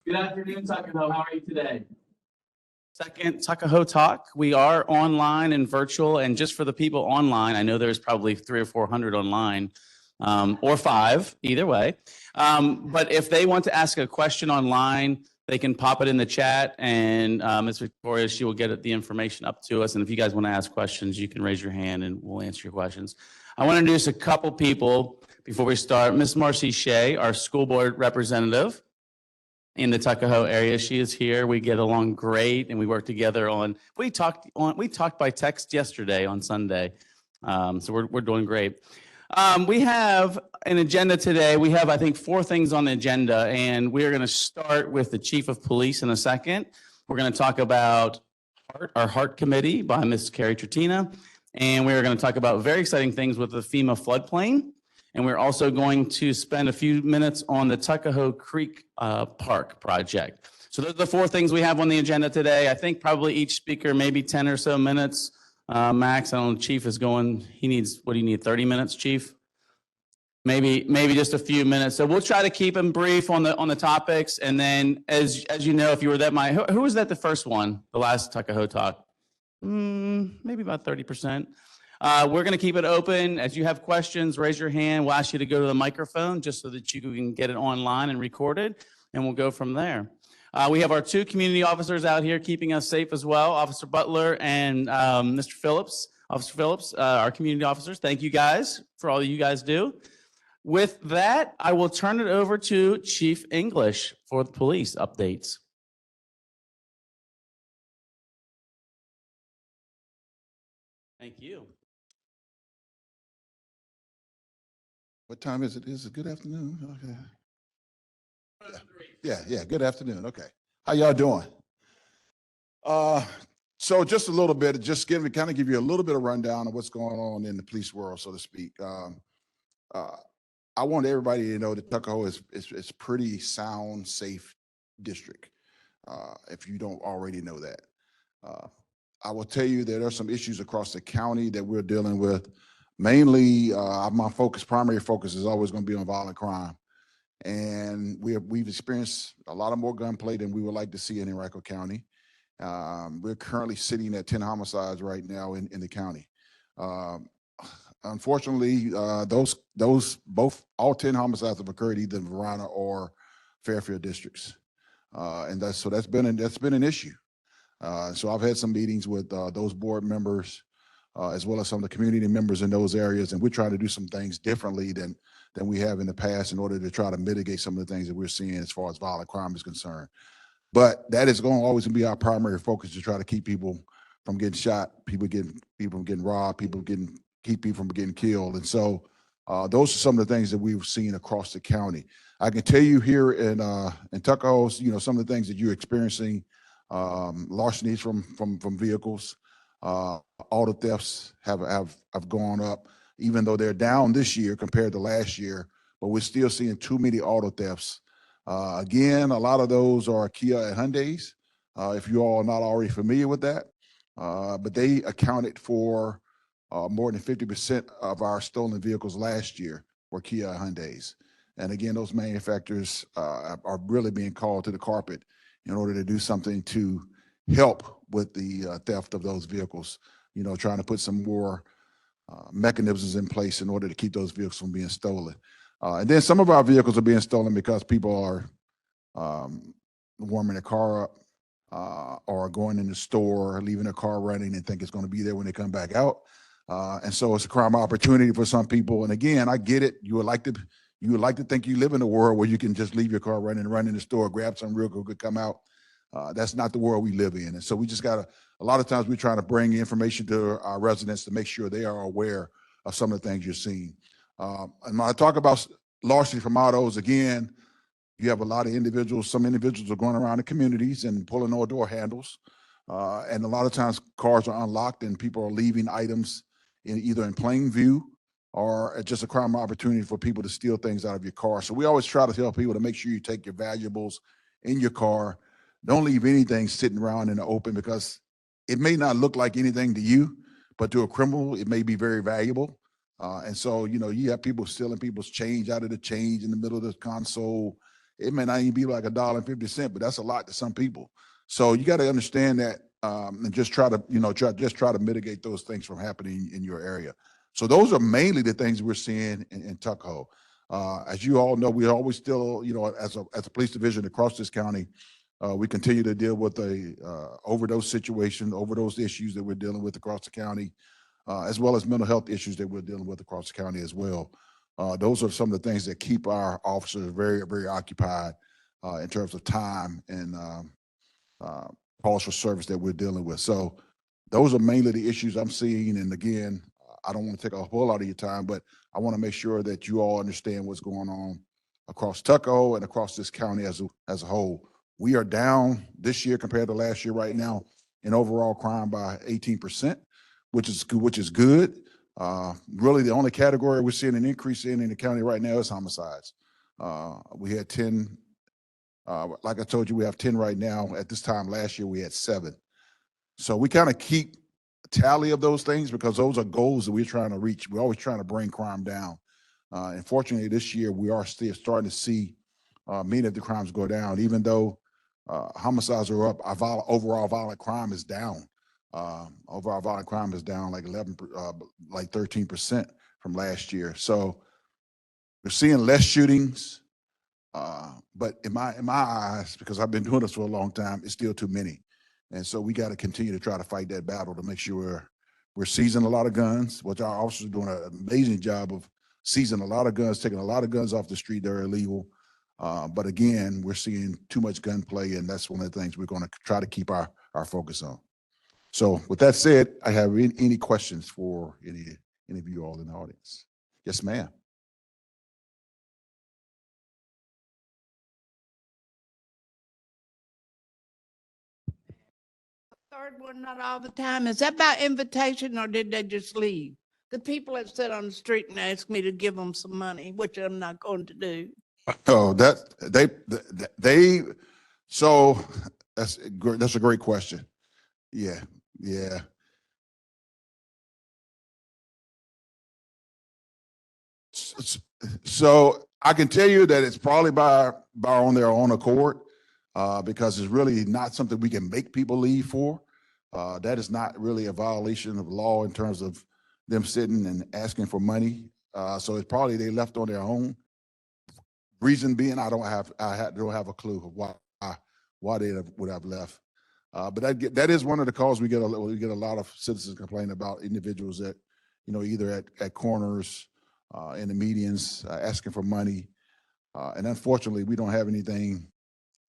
Good afternoon, Tuckahoe. How are you today? Second Tuckahoe Talk. We are online and virtual, and just for the people online, I know there's probably 300 or 400 online, or 5, either way. But if they want to ask a question online, they can pop it in the chat, and Ms. Victoria, she will get the information up to us. And if you guys want to ask questions, you can raise your hand and we'll answer your questions. I want to introduce a couple people before we start. Ms. Marcy Shea, our school board representative in the Tuckahoe area. She is here. We get along great, and we work together we talked by text yesterday on Sunday. So we're doing great. We have an agenda today. We have, I think, 4 things on the agenda, and we're going to start with the Chief of Police in a second. We're going to talk about our Heart Committee by Ms. Carrie Trettina, and we're going to talk about very exciting things with the FEMA floodplain. And we're also going to spend a few minutes on the Tuckahoe Creek Park project. So those are the 4 things we have on the agenda today. I think probably each speaker, maybe 10 or so minutes. Max, I don't know, Chief is going, he needs, what do you need, 30 minutes, Chief? Maybe just a few minutes. So we'll try to keep him brief on the topics. And then as you know, if you were who was that the first one, the last Tuckahoe Talk? Maybe about 30%. We're going to keep it open. As you have questions, raise your hand. We'll ask you to go to the microphone just so that you can get it online and recorded, and we'll go from there. We have our 2 community officers out here keeping us safe as well, Officer Butler and Mr. Phillips. Officer Phillips, our community officers. Thank you guys for all you guys do. With that, I will turn it over to Chief English for the police updates. Thank you. What time is it? Is it good afternoon? Okay. Yeah, good afternoon. Okay. How y'all doing? So just a little bit, just give you a little bit of rundown of what's going on in the police world, so to speak. I want everybody to know that Tuckahoe is pretty sound, safe district, if you don't already know that. I will tell you that there are some issues across the county that we're dealing with. Mainly, my primary focus is always going to be on violent crime. And we've experienced a lot of more gunplay than we would like to see in Henrico County. We're currently sitting at 10 homicides right now in the county. Unfortunately, all 10 homicides have occurred either in Verona or Fairfield districts. And that's been an issue. So I've had some meetings with those board members, as well as some of the community members in those areas, and we're trying to do some things differently than we have in the past in order to try to mitigate some of the things that we're seeing as far as violent crime is concerned. But that is going to always be our primary focus, to try to keep people from getting shot, people from getting robbed, keep people from getting killed. And so those are some of the things that we've seen across the county. I can tell you here in Tuckahoe, some of the things that you're experiencing, larcenies from vehicles. Auto thefts have gone up, even though they're down this year compared to last year, but we're still seeing too many auto thefts. Again, a lot of those are Kia and Hyundais, if you all are not already familiar with that, but they accounted for more than 50% of our stolen vehicles last year were Kia and Hyundais. And again, those manufacturers are really being called to the carpet in order to do something to help with the theft of those vehicles, trying to put some more mechanisms in place in order to keep those vehicles from being stolen. And then some of our vehicles are being stolen because people are warming their car up or going in the store, leaving their car running and think it's going to be there when they come back out. And so it's a crime opportunity for some people. And again, I get it. You would like to think you live in a world where you can just leave your car running, run in the store, grab some real quick, come out. That's not the world we live in. And so we just a lot of times we're trying to bring information to our residents to make sure they are aware of some of the things you're seeing. And when I talk about larceny from autos, again, you have a lot of individuals, some individuals are going around the communities and pulling all door handles. And a lot of times cars are unlocked and people are leaving items either in plain view or just a crime opportunity for people to steal things out of your car. So we always try to tell people to make sure you take your valuables in your car. Don't leave anything sitting around in the open, because it may not look like anything to you, but to a criminal, it may be very valuable. And so, you have people stealing people's change out of the change in the middle of the console, it may not even be like $1.50, but that's a lot to some people. So you got to understand that, and just try to, try to mitigate those things from happening in your area. So those are mainly the things we're seeing in Tuckahoe. As you all know, we always still, as a police division across this county, we continue to deal with the overdose situation, overdose issues that we're dealing with across the county, as well as mental health issues that we're dealing with across the county as well. Those are some of the things that keep our officers very, very occupied in terms of time and calls for service that we're dealing with. So those are mainly the issues I'm seeing. And again, I don't want to take a whole lot of your time, but I want to make sure that you all understand what's going on across Tuckahoe and across this county as a whole. We are down this year compared to last year right now in overall crime by 18%, which is good. Really, the only category we're seeing an increase in the county right now is homicides. We had 10. Like I told you, we have 10 right now. At this time last year, we had 7. So we kind of keep a tally of those things because those are goals that we're trying to reach. We're always trying to bring crime down. And fortunately, this year, we are still starting to see many of the crimes go down, even though homicides are up. Our overall violent crime is down. Overall violent crime is down like 13% from last year. So we're seeing less shootings. But in my eyes, because I've been doing this for a long time, it's still too many. And so we got to continue to try to fight that battle to make sure we're seizing a lot of guns, which our officers are doing an amazing job of seizing a lot of guns, taking a lot of guns off the street that are illegal. But again, we're seeing too much gunplay, and that's one of the things we're going to try to keep our focus on. So with that said, I have any questions for any of you all in the audience? Yes, ma'am. Third one, not all the time. Is that by invitation or did they just leave? The people that sit on the street and ask me to give them some money, which I'm not going to do. Oh, so that's a great question. Yeah. So I can tell you that it's probably by on their own accord, because it's really not something we can make people leave for. That is not really a violation of law in terms of them sitting and asking for money. So it's probably they left on their own. Reason being, I don't have a clue of why they would have left. But that is one of the calls we get a lot of citizens complain about individuals that, either at corners, in the medians, asking for money. And unfortunately, we don't have anything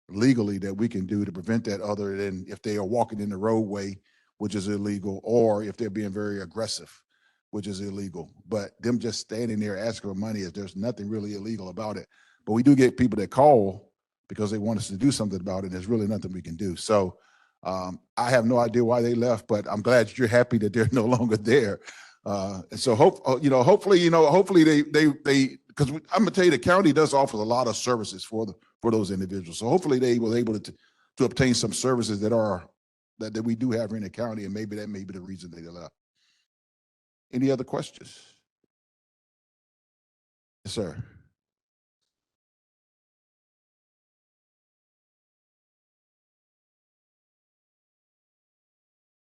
legally that we can do to prevent that other than if they are walking in the roadway, which is illegal, or if they're being very aggressive, which is illegal. But them just standing there asking for money, there's nothing really illegal about it. But we do get people that call because they want us to do something about it. There's really nothing we can do. So I have no idea why they left, but I'm glad that you're happy that they're no longer there. And so hopefully they because I'm gonna tell you the county does offer a lot of services for those individuals. So hopefully they were able to obtain some services that we do have in the county, and maybe that may be the reason they left. Any other questions? Yes, sir.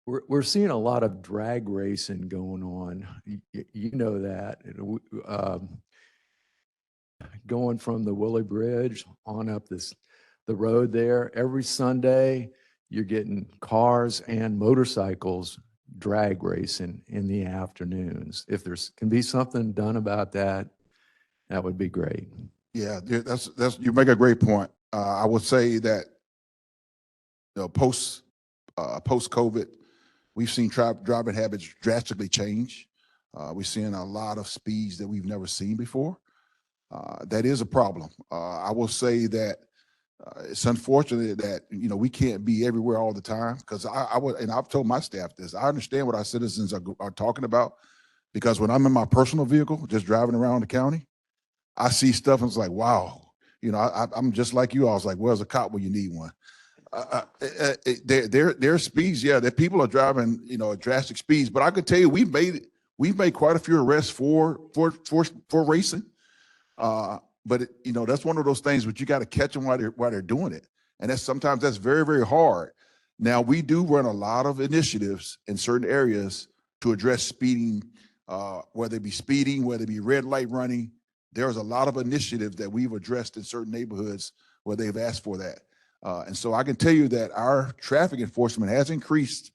We're seeing a lot of drag racing going on. You know that. Going from the Willie Bridge on up the road there, every Sunday, you're getting cars and motorcycles drag racing in the afternoons. If can be something done about that, that would be great. Yeah, that's you make a great point. I would say that post COVID, we've seen driving habits drastically change. We're seeing a lot of speeds that we've never seen before. That is a problem. I will say that it's unfortunate that we can't be everywhere all the time, because I've told my staff this. I understand what our citizens are talking about, because when I'm in my personal vehicle just driving around the county, I see stuff and it's like, wow, I'm just like you. I was like, where's a cop when you need one? Their speeds, yeah, that people are driving, at drastic speeds. But I could tell you, we've made quite a few arrests for racing. that's one of those things, but you got to catch them while they're doing it. And sometimes that's very, very hard. Now, we do run a lot of initiatives in certain areas to address speeding, whether it be speeding, whether it be red light running. There's a lot of initiatives that we've addressed in certain neighborhoods where they've asked for that. And so I can tell you that our traffic enforcement has increased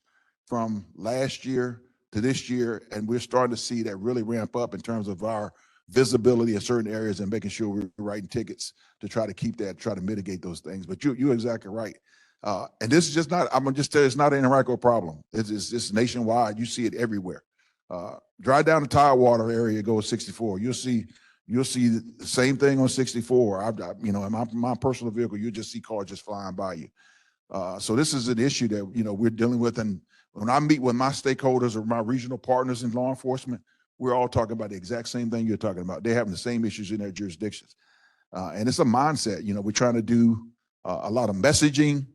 from last year to this year, and we're starting to see that really ramp up in terms of our visibility in certain areas and making sure we're writing tickets to try to keep that, try to mitigate those things. But you're exactly right. And this is just not, I'm gonna just tell you, it's not an Henrico problem. It's nationwide. You see it everywhere. Drive down the Tidewater area, go 64. You'll see the same thing on 64. In my personal vehicle, you just see cars just flying by you. So this is an issue that, we're dealing with. And when I meet with my stakeholders or my regional partners in law enforcement, we're all talking about the exact same thing you're talking about. They're having the same issues in their jurisdictions. And it's a mindset. We're trying to do a lot of messaging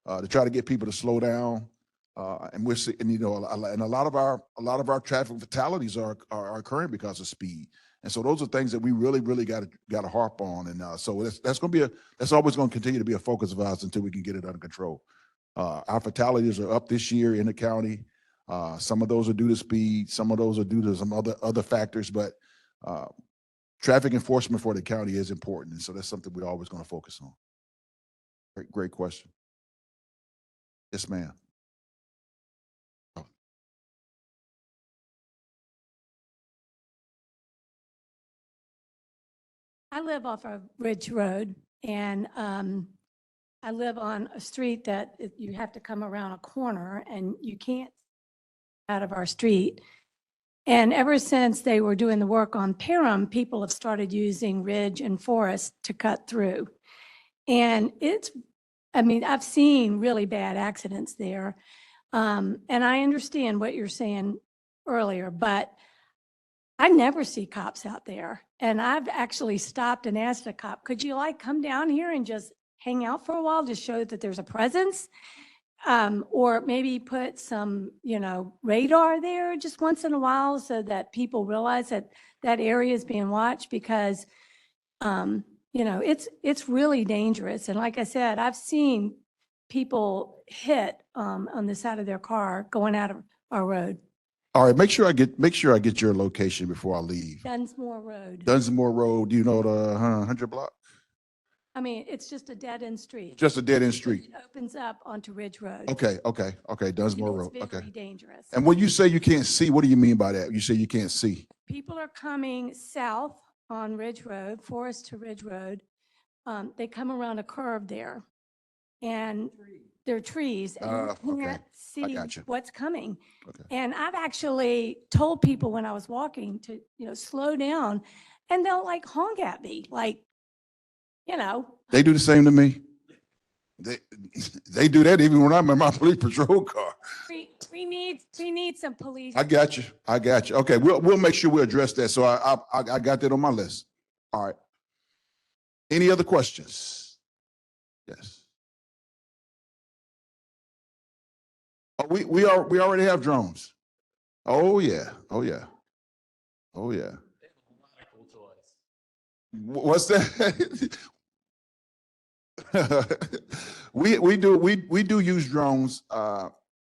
to try to get people to slow down. And we're seeing, and a lot of our traffic fatalities are occurring because of speed. And so those are things that we really, really got to harp on. And so that's always going to continue to be a focus of ours until we can get it under control. Our fatalities are up this year in the county. Some of those are due to speed. Some of those are due to some other factors, but traffic enforcement for the county is important. And so that's something we're always going to focus on. Great question. Yes, ma'am. I live off of Ridge Road, and I live on a street that you have to come around a corner, and you can't out of our street. And ever since they were doing the work on Parham, people have started using Ridge and Forest to cut through. And I've seen really bad accidents there. And I understand what you're saying earlier, but I never see cops out there. And I've actually stopped and asked a cop, could you come down here and just hang out for a while to show that there's a presence? Or maybe put some, radar there just once in a while so that people realize that that area is being watched, because, it's really dangerous. And like I said, I've seen people hit on the side of their car going out of our road. All right, make sure I get your location before I leave. Dunsmore Road. Dunsmore Road. Do you know the 100 block? It's just a dead end street. Just a dead end street. It opens up onto Ridge Road. Okay. Dunsmore Road. It's Okay. very dangerous. And when you say you can't see, what do you mean by that? You say you can't see. People are coming south on Ridge Road, Forest to Ridge Road. They come around a curve there, and there are trees, and you Okay. can't see gotcha. what's coming. Okay. And I've actually told people when I was walking to, slow down, and they'll honk at me, They do the same to me. They do that even when I'm in my police patrol car. we need some police. I got you. Okay, we'll make sure we address that. So I got that on my list. All right. Any other questions? Yes. Oh, we already have drones. Oh yeah. What's that? we do use drones,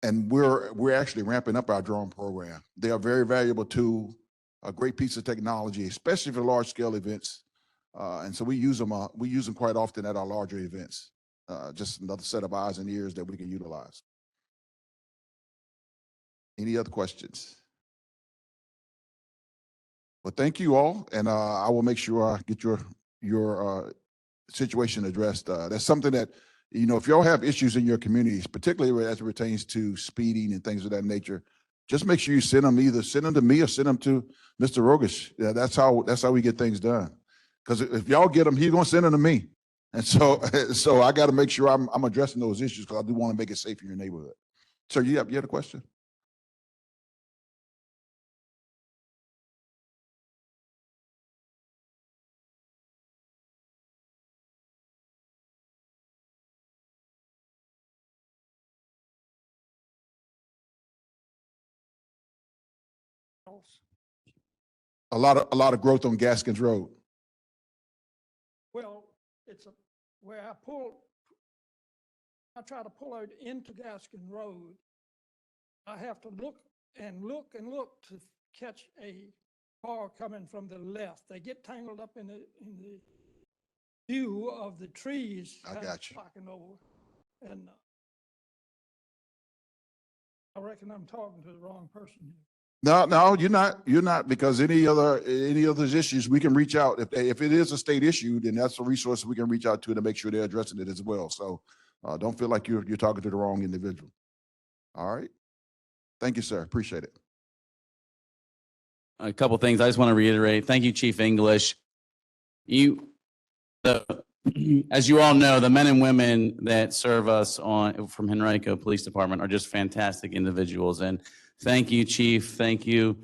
and we're actually ramping up our drone program. They are a very valuable tool, a great piece of technology, especially for large scale events. And so we use them quite often at our larger events. Just another set of eyes and ears that we can utilize. Any other questions? Well, thank you all, and I will make sure I get your situation addressed. That's something that, if y'all have issues in your communities, particularly as it pertains to speeding and things of that nature, just make sure you send them to me or send them to Mr. Rogish. Yeah, that's how we get things done. Because if y'all get them, he's gonna send them to me. And so I got to make sure I'm addressing those issues, because I do want to make it safe in your neighborhood. Sir, you had a question? A lot of growth on Gaskins Road. where I try to pull out into Gaskin Road. I have to look and look and look to catch a car coming from the left. They get tangled up in the view of the trees. I kind of got you. Parking over. And I reckon I'm talking to the wrong person here. No, you're not, because any other issues, we can reach out. If it is a state issue, then that's a resource we can reach out to make sure they're addressing it as well. So don't feel like you're talking to the wrong individual. All right. Thank you, sir. Appreciate it. A couple things I just want to reiterate. Thank you, Chief English. As you all know, the men and women that serve us from Henrico Police Department are just fantastic individuals. And thank you, Chief. Thank you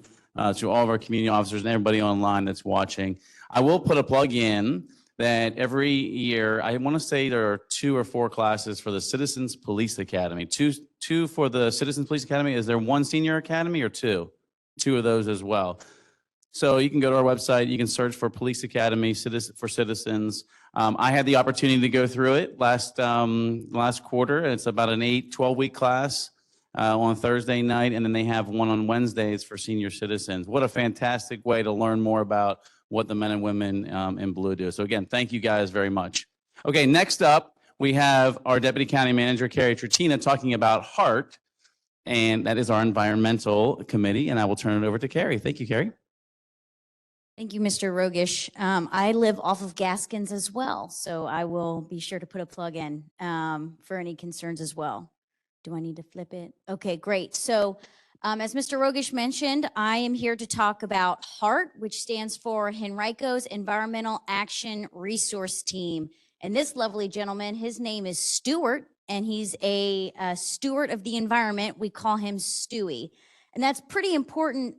to all of our community officers and everybody online that's watching. I will put a plug in that every year, I want to say there are 2 or 4 classes for the Citizens Police Academy. Two for the Citizens Police Academy. Is there 1 senior academy or 2? 2 of those as well. So you can go to our website, you can search for Police Academy for Citizens. I had the opportunity to go through it last quarter. It's about an 12-week class on Thursday night, and then they have one on Wednesdays for senior citizens. What a fantastic way to learn more about what the men and women in blue do. So again, thank you guys very much. Okay, next up, we have our Deputy County Manager, Carrie Trittina, talking about HEART, and that is our environmental committee, and I will turn it over to Carrie. Thank you, Carrie. Thank you, Mr. Rogish. I live off of Gaskins as well, so I will be sure to put a plug in for any concerns as well. Do I need to flip it? Okay, great. So as Mr. Rogish mentioned, I am here to talk about HEART, which stands for Henrico's Environmental Action Resource Team. And this lovely gentleman, his name is Stuart, and he's a steward of the environment. We call him Stewie. And that's pretty important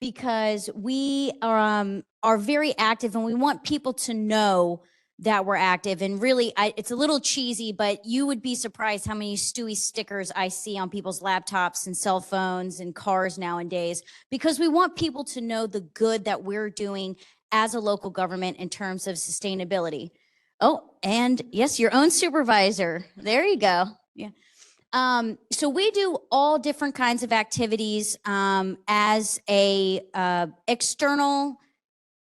because we are very active, and we want people to know that we're active. And really, it's a little cheesy, but you would be surprised how many Stewie stickers I see on people's laptops and cell phones and cars nowadays, because we want people to know the good that we're doing as a local government in terms of sustainability. Oh, and yes, your own supervisor. There you go. Yeah. So we do all different kinds of activities as a external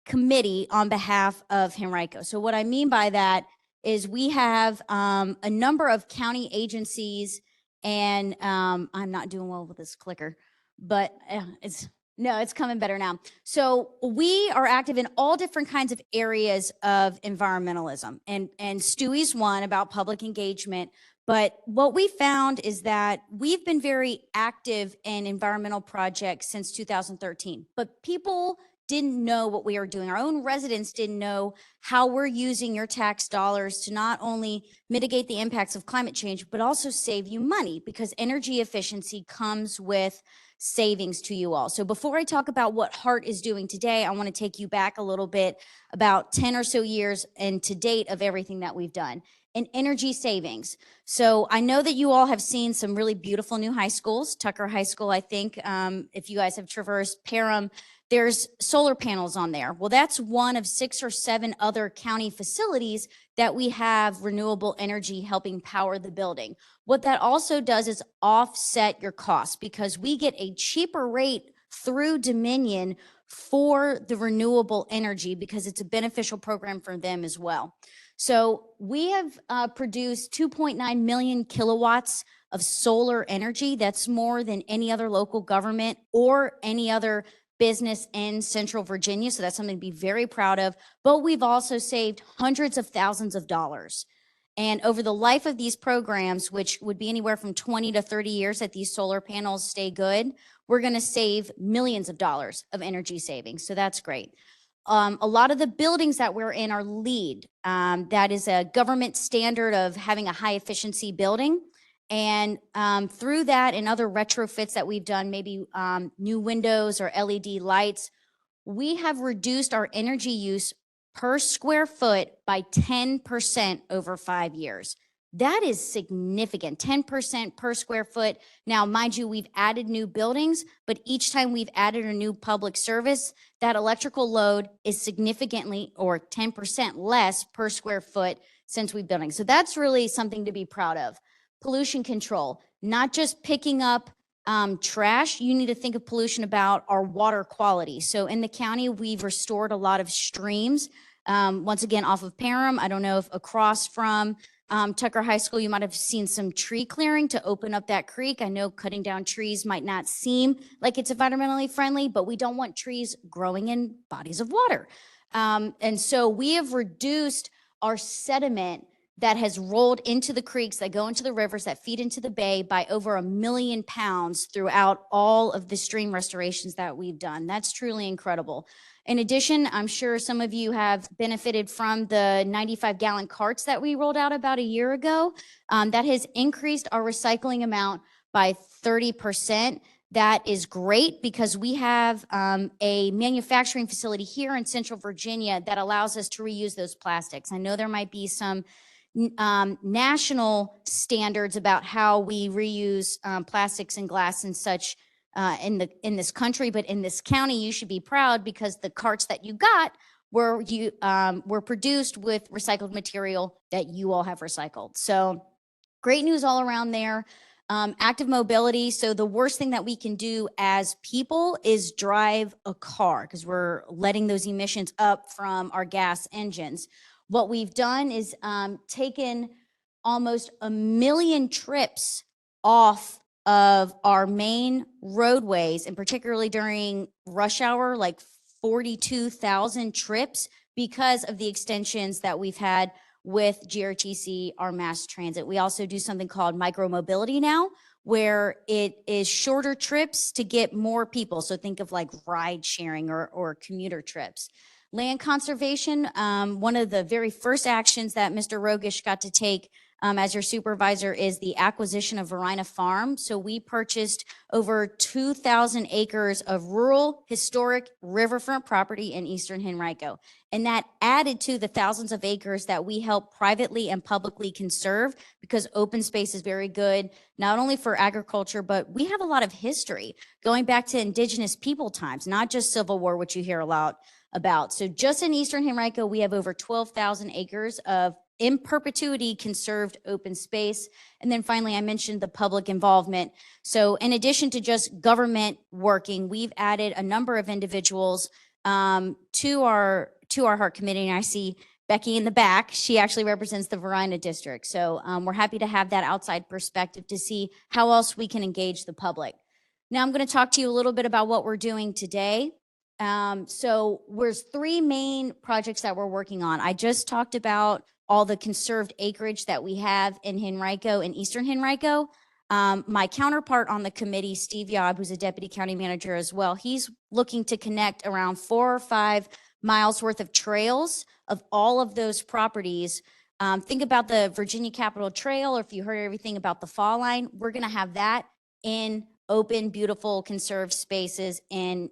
committee on behalf of Henrico. So what I mean by that is we have a number of county agencies, and I'm not doing well with this clicker, but it's coming better now. So we are active in all different kinds of areas of environmentalism, and Stewie's one about public engagement. But what we found is that we've been very active in environmental projects since 2013, but people didn't know what we were doing. Our own residents didn't know how we're using your tax dollars to not only mitigate the impacts of climate change, but also save you money, because energy efficiency comes with savings to you all. So before I talk about what HEART is doing today, I want to take you back a little bit, about 10 or so years and to date of everything that we've done in energy savings. So I know that you all have seen some really beautiful new high schools. Tucker High School, I think, if you guys have traversed Parham, there's solar panels on there. Well, that's one of 6 or 7 other county facilities that we have renewable energy helping power the building. What that also does is offset your costs, because we get a cheaper rate through Dominion for the renewable energy, because it's a beneficial program for them as well. So we have produced 2.9 million kilowatts of solar energy. That's more than any other local government or any other business in Central Virginia. So that's something to be very proud of. But we've also saved hundreds of thousands of dollars. And over the life of these programs, which would be anywhere from 20 to 30 years that these solar panels stay good, we're going to save millions of dollars of energy savings. So that's great. A lot of the buildings that we're in are LEED. That is a government standard of having a high efficiency building. And through that and other retrofits that we've done, maybe new windows or LED lights, we have reduced our energy use per square foot by 10% over 5 years. That is significant, 10% per square foot. Now, mind you, we've added new buildings, but each time we've added a new public service, that electrical load is significantly or 10% less per square foot since we've building. So that's really something to be proud of. Pollution control, not just picking up trash, you need to think of pollution about our water quality. So in the county, we've restored a lot of streams. Once again, off of Parham, I don't know if across from Tucker High School, you might have seen some tree clearing to open up that creek. I know cutting down trees might not seem like it's environmentally friendly, but we don't want trees growing in bodies of water. And so we have reduced our sediment that has rolled into the creeks that go into the rivers that feed into the bay by over 1 million pounds throughout all of the stream restorations that we've done. That's truly incredible. In addition, I'm sure some of you have benefited from the 95-gallon carts that we rolled out about a year ago. That has increased our recycling amount by 30%. That is great because we have a manufacturing facility here in Central Virginia that allows us to reuse those plastics. I know there might be some national standards about how we reuse plastics and glass and such in this country, but in this county, you should be proud because the carts that you got were produced with recycled material that you all have recycled. So great news all around there. Active mobility. So the worst thing that we can do as people is drive a car because we're letting those emissions up from our gas engines. What we've done is taken almost 1 million trips off of our main roadways, and particularly during rush hour, like 42,000 trips because of the extensions that we've had with GRTC, our mass transit. We also do something called micromobility now, where it is shorter trips to get more people. So think of like ride sharing or commuter trips. Land conservation, one of the very first actions that Mr. Rogish got to take as your supervisor is the acquisition of Verina Farm. So we purchased over 2,000 acres of rural, historic riverfront property in Eastern Henrico. And that added to the thousands of acres that we help privately and publicly conserve because open space is very good, not only for agriculture, but we have a lot of history going back to indigenous people times, not just Civil War, which you hear a lot about. So just in Eastern Henrico, we have over 12,000 acres of in perpetuity conserved open space. And then finally, I mentioned the public involvement. So in addition to just government working, we've added a number of individuals to our Heart Committee. And I see Becky in the back. She actually represents the Verina district. So we're happy to have that outside perspective to see how else we can engage the public. Now I'm going to talk to you a little bit about what we're doing today. So there's 3 main projects that we're working on. I just talked about all the conserved acreage that we have in Henrico and Eastern Henrico. My counterpart on the committee, Steve Yob, who's a deputy county manager as well, he's looking to connect around 4 or 5 miles worth of trails of all of those properties. Think about the Virginia Capitol Trail, or if you heard everything about the Fall Line, we're going to have that in open, beautiful, conserved spaces in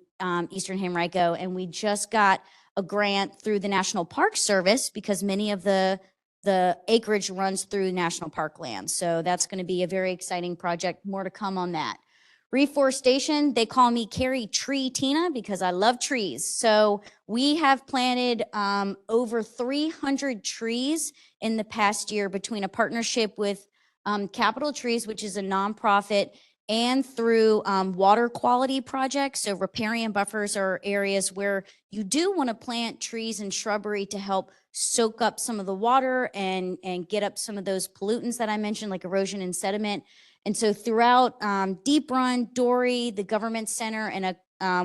Eastern Henrico. And we just got a grant through the National Park Service because many of the acreage runs through national park land. So that's going to be a very exciting project. More to come on that. Reforestation, they call me Carrie Tree Tina because I love trees. So we have planted over 300 trees in the past year between a partnership with Capital Trees, which is a nonprofit, and through water quality projects. So riparian buffers are areas where you do want to plant trees and shrubbery to help soak up some of the water and get up some of those pollutants that I mentioned, like erosion and sediment. And so throughout Deep Run, Dory, the Government Center, and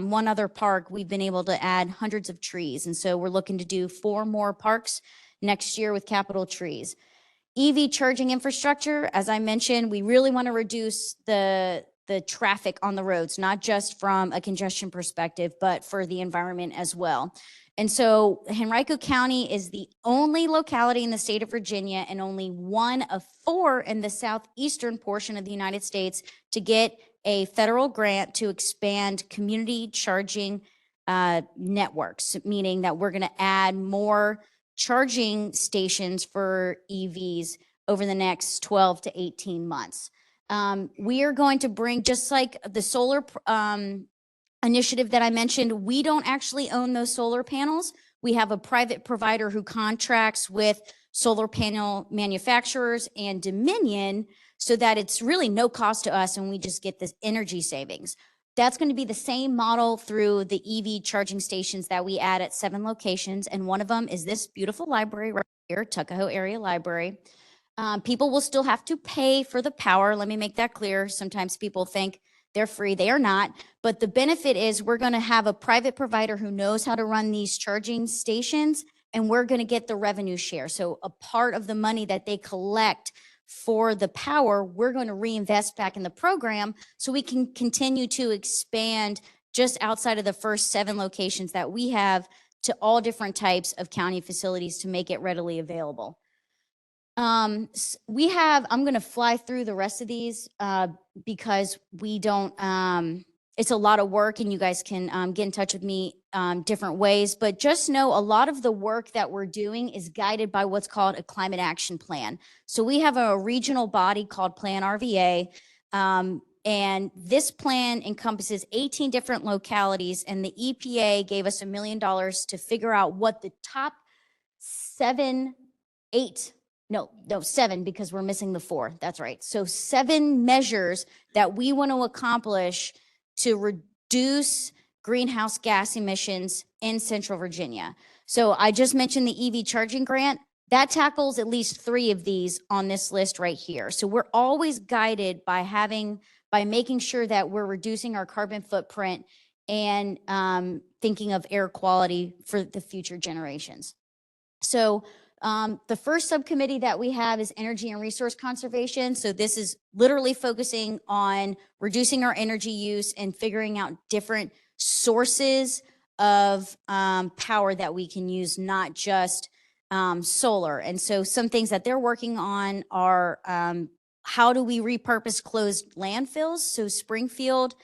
one other park, we've been able to add hundreds of trees. And so we're looking to do 4 more parks next year with Capital Trees. EV charging infrastructure, as I mentioned, we really want to reduce the traffic on the roads, not just from a congestion perspective, but for the environment as well. And so Henrico County is the only locality in the state of Virginia and only one of 4 in the southeastern portion of the United States to get a federal grant to expand community charging networks, meaning that we're going to add more charging stations for EVs over the next 12 to 18 months. We are going to bring, just like the solar initiative that I mentioned, we don't actually own those solar panels. We have a private provider who contracts with solar panel manufacturers and Dominion so that it's really no cost to us and we just get this energy savings. That's going to be the same model through the EV charging stations that we add at 7 locations. And one of them is this beautiful library right here, Tuckahoe Area Library. People will still have to pay for the power. Let me make that clear. Sometimes people think they're free. They are not. But the benefit is we're going to have a private provider who knows how to run these charging stations, and we're going to get the revenue share. So a part of the money that they collect for the power, we're going to reinvest back in the program so we can continue to expand just outside of the first 7 locations that we have to all different types of county facilities to make it readily available. I'm going to fly through the rest of these because we don't, it's a lot of work and you guys can get in touch with me different ways, but just know a lot of the work that we're doing is guided by what's called a climate action plan. So we have a regional body called Plan RVA, and this plan encompasses 18 different localities, and the EPA gave us $1 million to figure out what the top 7, because we're missing the 4. That's right. So 7 measures that we want to accomplish to reduce greenhouse gas emissions in Central Virginia. So I just mentioned the EV charging grant. That tackles at least 3 of these on this list right here. So we're always guided by making sure that we're reducing our carbon footprint and thinking of air quality for the future generations. So the first subcommittee that we have is energy and resource conservation. So this is literally focusing on reducing our energy use and figuring out different sources of power that we can use, not just solar. And so some things that they're working on are how do we repurpose closed landfills? So Springfield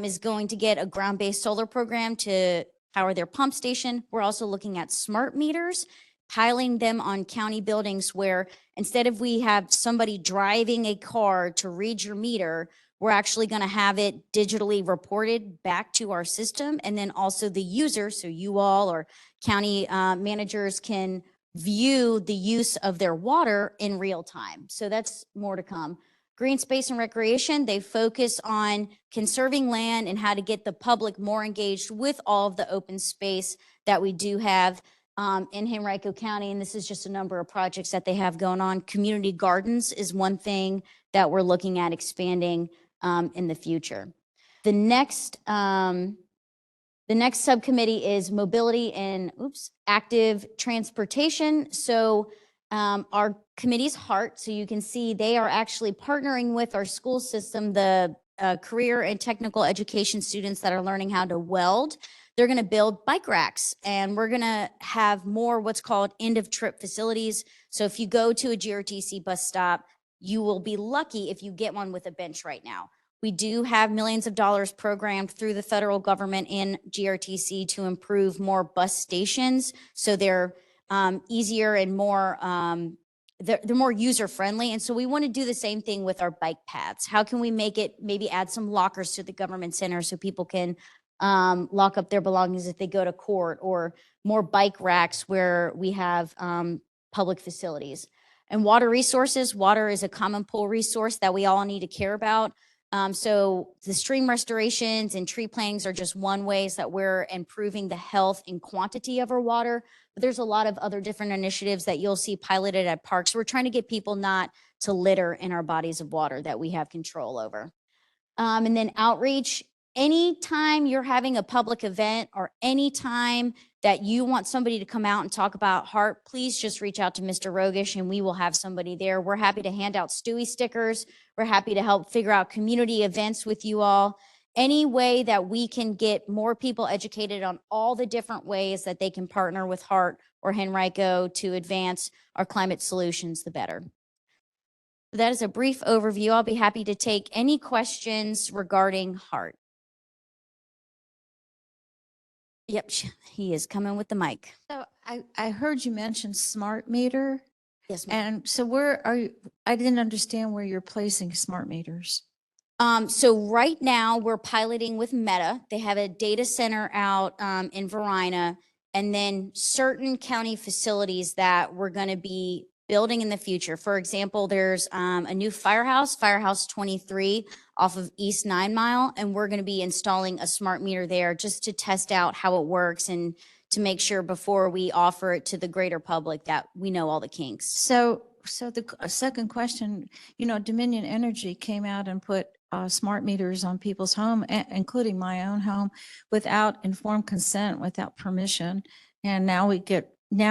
is going to get a ground-based solar program to power their pump station. We're also looking at smart meters, piling them on county buildings where instead of we have somebody driving a car to read your meter, we're actually going to have it digitally reported back to our system. And then also the user, so you all or county managers can view the use of their water in real time. So that's more to come. Green space and recreation, they focus on conserving land and how to get the public more engaged with all of the open space that we do have in Henrico County. And this is just a number of projects that they have going on. Community gardens is one thing that we're looking at expanding in the future. The next subcommittee is mobility and active transportation. So our committee's heart, so you can see they are actually partnering with our school system, the career and technical education students that are learning how to weld. They're going to build bike racks, and we're going to have more what's called end of trip facilities. So if you go to a GRTC bus stop, you will be lucky if you get one with a bench right now. We do have millions of dollars programmed through the federal government in GRTC to improve more bus stations. So they're easier and more, they're more user friendly. And so we want to do the same thing with our bike paths. How can we make it, maybe add some lockers to the government center so people can lock up their belongings if they go to court, or more bike racks where we have public facilities. And water resources, water is a common pool resource that we all need to care about. So the stream restorations and tree plantings are just one ways that we're improving the health and quantity of our water. But there's a lot of other different initiatives that you'll see piloted at parks. We're trying to get people not to litter in our bodies of water that we have control over. And then outreach. Anytime you're having a public event or anytime that you want somebody to come out and talk about heart, please just reach out to Mr. Rogish and we will have somebody there. We're happy to hand out Stewie stickers. We're happy to help figure out community events with you all. Any way that we can get more people educated on all the different ways that they can partner with Heart or Henrico to advance our climate solutions, the better. That is a brief overview. I'll be happy to take any questions regarding Heart. Yep, he is coming with the mic. So I heard you mention smart meter. Yes, ma'am. And so where are you, I didn't understand where you're placing smart meters. So right now we're piloting with Meta. They have a data center out in Verina, and then certain county facilities that we're going to be building in the future. For example, there's a new firehouse, Firehouse 23 off of East 9 Mile, and we're going to be installing a smart meter there just to test out how it works and to make sure before we offer it to the greater public that we know all the kinks. So the second question, Dominion Energy came out and put smart meters on people's home, including my own home, without informed consent, without permission. And now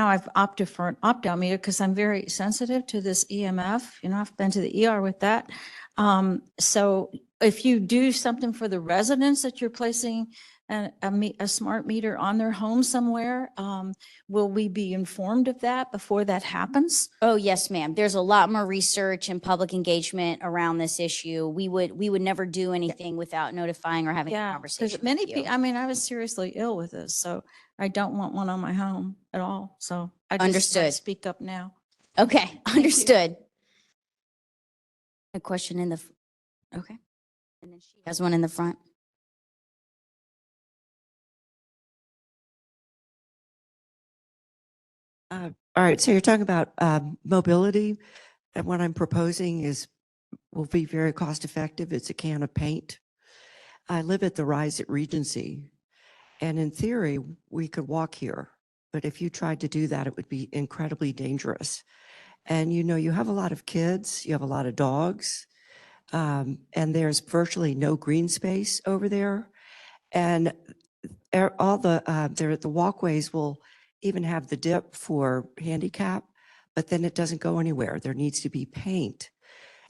I've opted for an opt-out meter because I'm very sensitive to this EMF. I've been to the ER with that. So if you do something for the residents that you're placing a smart meter on their home somewhere, will we be informed of that before that happens? Oh, yes, ma'am. There's a lot more research and public engagement around this issue. We would never do anything without notifying or having a Yeah, conversation because many with you. people, I was seriously ill with this, so I don't want one on my home at all. So I just Understood. speak up now. Okay, understood. A question in the, okay. And then she has one in the front. All right, so you're talking about mobility, and what I'm proposing will be very cost effective. It's a can of paint. I live at the Rise at Regency, and in theory, we could walk here, but if you tried to do that, it would be incredibly dangerous. And you have a lot of kids, you have a lot of dogs, and there's virtually no green space over there. And all the walkways will even have the dip for handicap, but then it doesn't go anywhere. There needs to be paint.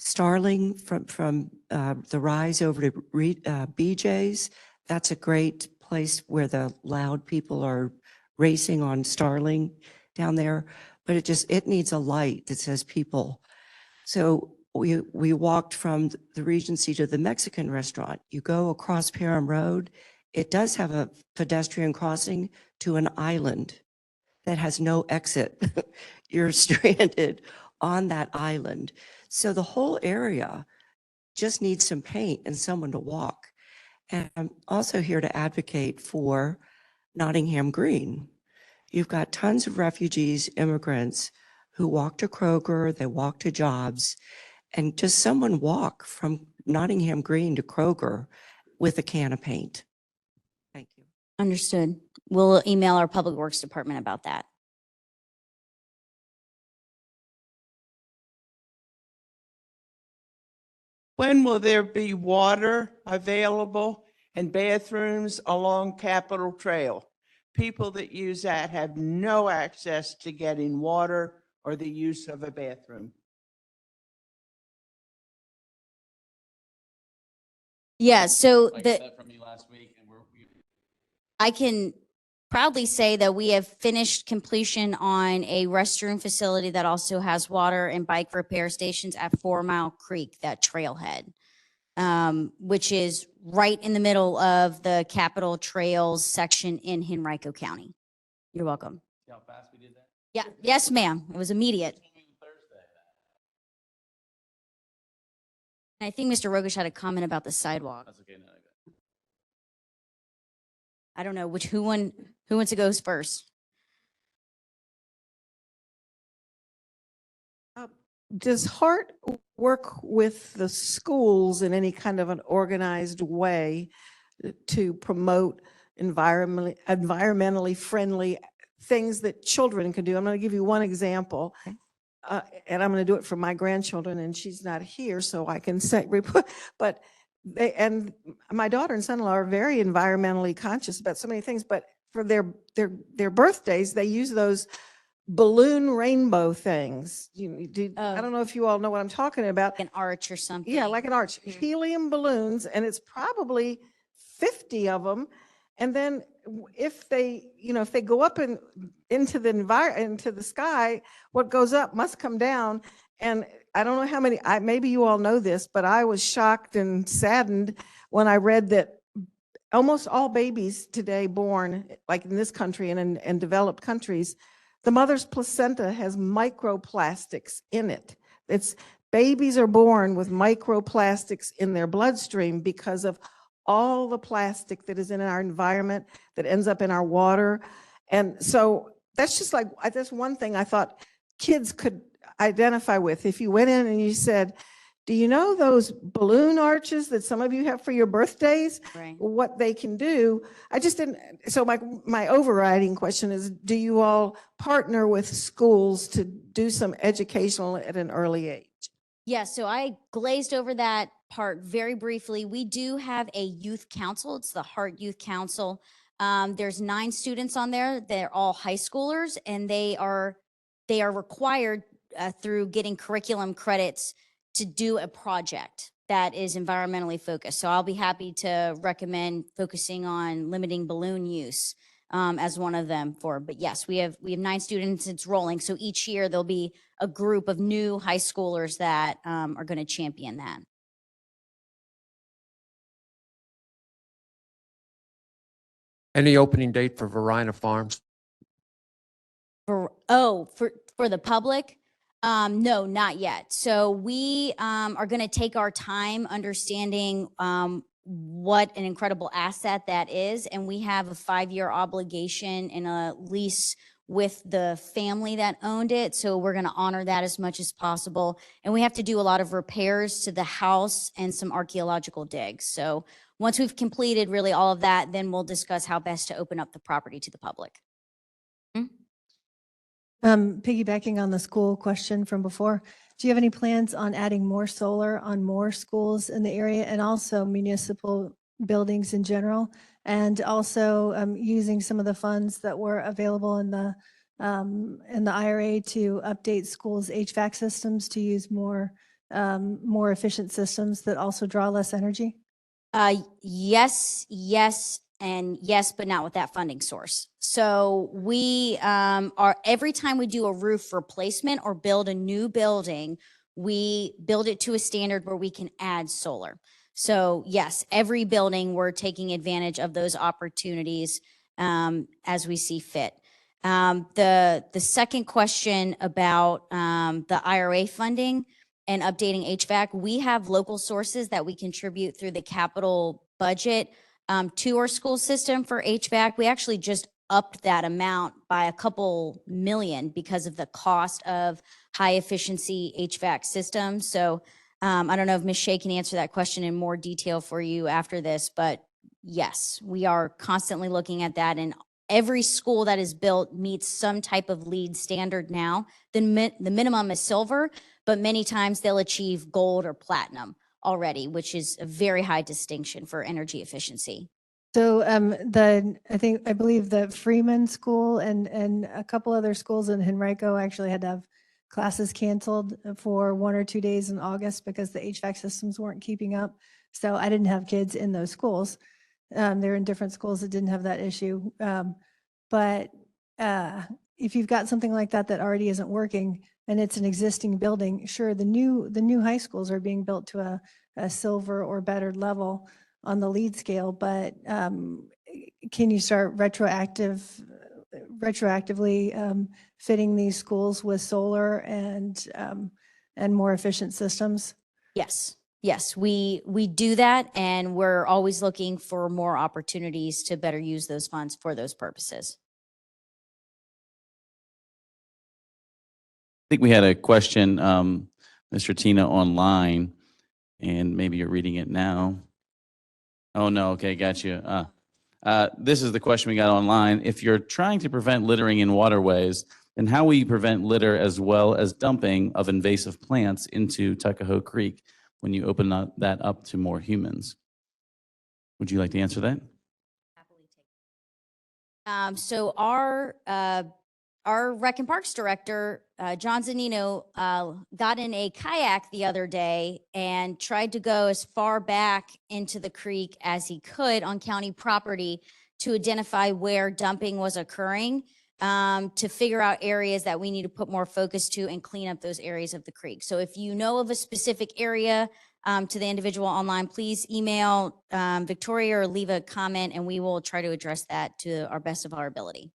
Starling from the Rise over to BJ's, that's a great place where the loud people are racing on Starling down there, but it needs a light that says people. So we walked from the Regency to the Mexican restaurant. You go across Parham Road, it does have a pedestrian crossing to an island that has no exit. You're stranded on that island. So the whole area just needs some paint and someone to walk. And I'm also here to advocate for Nottingham Green. You've got tons of refugees, immigrants who walk to Kroger, they walk to jobs, and just someone walk from Nottingham Green to Kroger with a can of paint. Thank you. Understood. We'll email our Public Works Department about that. When will there be water available and bathrooms along Capitol Trail? People that use that have no access to getting water or the use of a bathroom. Yeah, so Like the, that from me last week, and I can proudly say that we have finished completion on a restroom facility that also has water and bike repair stations at 4 Mile Creek, that trailhead, which is right in the middle of the Capitol Trails section in Henrico County. You're welcome. See how fast we did that? Yeah, yes, ma'am. It was immediate. And I think Mr. Rogish had a comment about the sidewalk. That's okay. No, I got it. I don't know who wants to go first? Does HART work with the schools in any kind of an organized way to promote environmentally friendly things that children can do? I'm going to give you one example. And I'm going to do it for my grandchildren, and she's not here, so I can say, but my daughter and son-in-law are very environmentally conscious about so many things, but for their birthdays, they use those balloon rainbow things. I don't know if you all know what I'm talking about. Like an arch or something. Yeah, like an arch, helium balloons, and it's probably 50 of them. And then if they go up into the sky, what goes up must come down. And I don't know how many, maybe you all know this, but I was shocked and saddened when I read that almost all babies today born, like in this country and in developed countries, The mother's placenta has microplastics in it. It's babies are born with microplastics in their bloodstream because of all the plastic that is in our environment that ends up in our water. And so that's just like, that's one thing I thought kids could identify with. If you went in and you said, do you know those balloon arches that some of you have for your birthdays? Right. What they can do. I just didn't, so my overriding question is, do you all partner with schools to do some educational at an early age? Yeah, so I glazed over that part very briefly. We do have a youth council. It's the Heart Youth Council. There's 9 students on there. They're all high schoolers, and they are required through getting curriculum credits to do a project that is environmentally focused. So I'll be happy to recommend focusing on limiting balloon use as one of them but yes, we have 9 students. It's rolling. So each year there'll be a group of new high schoolers that are going to champion that. Any opening date for Verina Farms? For the public? No, not yet. So we are going to take our time understanding what an incredible asset that is. And we have a 5-year obligation and a lease with the family that owned it. So we're going to honor that as much as possible. And we have to do a lot of repairs to the house and some archaeological digs. So once we've completed really all of that, then we'll discuss how best to open up the property to the public. Piggybacking on the school question from before, do you have any plans on adding more solar on more schools in the area and also municipal buildings in general? And also using some of the funds that were available in the IRA to update schools' HVAC systems to use more efficient systems that also draw less energy? Yes, and yes, but not with that funding source. So we every time we do a roof replacement or build a new building, we build it to a standard where we can add solar. So yes, every building we're taking advantage of those opportunities as we see fit. The second question about the IRA funding and updating HVAC, we have local sources that we contribute through the capital budget to our school system for HVAC. We actually just upped that amount by a couple million because of the cost of high efficiency HVAC systems. So I don't know if Ms. Shea can answer that question in more detail for you after this, but yes, we are constantly looking at that, and every school that is built meets some type of LEED standard now. The minimum is silver, but many times they'll achieve gold or platinum already, which is a very high distinction for energy efficiency. So I believe the Freeman School and a couple other schools in Henrico actually had to have classes canceled for 1 or 2 days in August because the HVAC systems weren't keeping up. So I didn't have kids in those schools. They're in different schools that didn't have that issue. But if you've got something like that that already isn't working and it's an existing building, sure, the new high schools are being built to a silver or better level on the LEED scale, but can you start retroactively fitting these schools with solar and more efficient systems? Yes, we do that, and we're always looking for more opportunities to better use those funds for those purposes. I think we had a question, Mr. Tina, online, and maybe you're reading it now. Oh, no. Okay. Got you. This is the question we got online. If you're trying to prevent littering in waterways, then how will you prevent litter as well as dumping of invasive plants into Tuckahoe Creek when you open that up to more humans? Would you like to answer that? So our Rec and Parks Director, John Zanino, got in a kayak the other day and tried to go as far back into the creek as he could on county property to identify where dumping was occurring, to figure out areas that we need to put more focus to and clean up those areas of the creek. So if you know of a specific area to the individual online, please email Victoria or leave a comment, and we will try to address that to our best of our ability.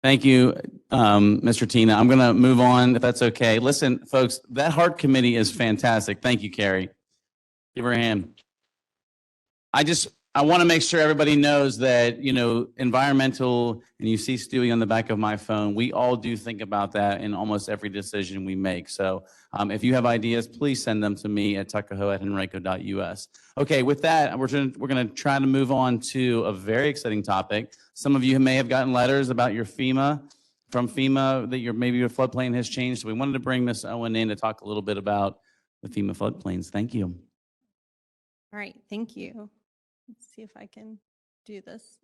Thank you, Mr. Tina. I'm going to move on if that's okay. Listen, folks, that heart committee is fantastic. Thank you, Carrie. Give her a hand. I want to make sure everybody knows that, environmental, and you see Stewie on the back of my phone, we all do think about that in almost every decision we make. So if you have ideas, please send them to me at tuckahoe@henrico.us. Okay, with that, we're going to try to move on to a very exciting topic. Some of you may have gotten letters about your from FEMA, that maybe your floodplain has changed. So we wanted to bring Ms. Owen in to talk a little bit about the FEMA floodplains. Thank you. All right, thank you. Let's see if I can do this.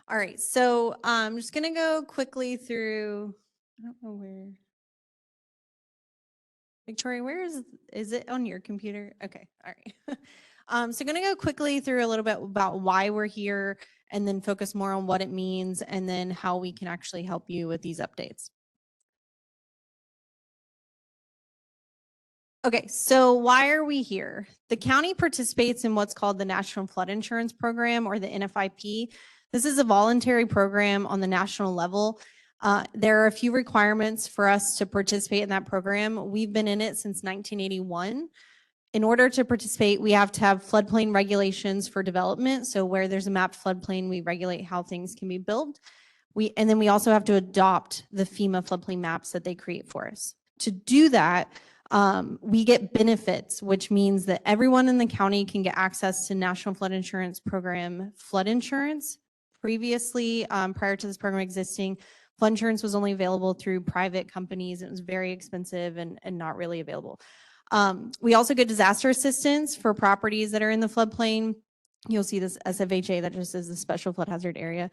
All right, so I'm just gonna go quickly through, I don't know where. Victoria, where is it on your computer? Okay, all right. So I'm gonna go quickly through a little bit about why we're here and then focus more on what it means and then how we can actually help you with these updates. Okay, so why are we here? The county participates in what's called the National Flood Insurance Program, or the NFIP. This is a voluntary program on the national level. There are a few requirements for us to participate in that program. We've been in it since 1981. In order to participate, we have to have floodplain regulations for development. So where there's a mapped floodplain, we regulate how things can be built. And then we also have to adopt the FEMA floodplain maps that they create for us. To do that, we get benefits, which means that everyone in the county can get access to National Flood Insurance Program flood insurance. Previously, prior to this program existing, flood insurance was only available through private companies. It was very expensive and not really available. We also get disaster assistance for properties that are in the floodplain. You'll see this SFHA, that just is the special flood hazard area.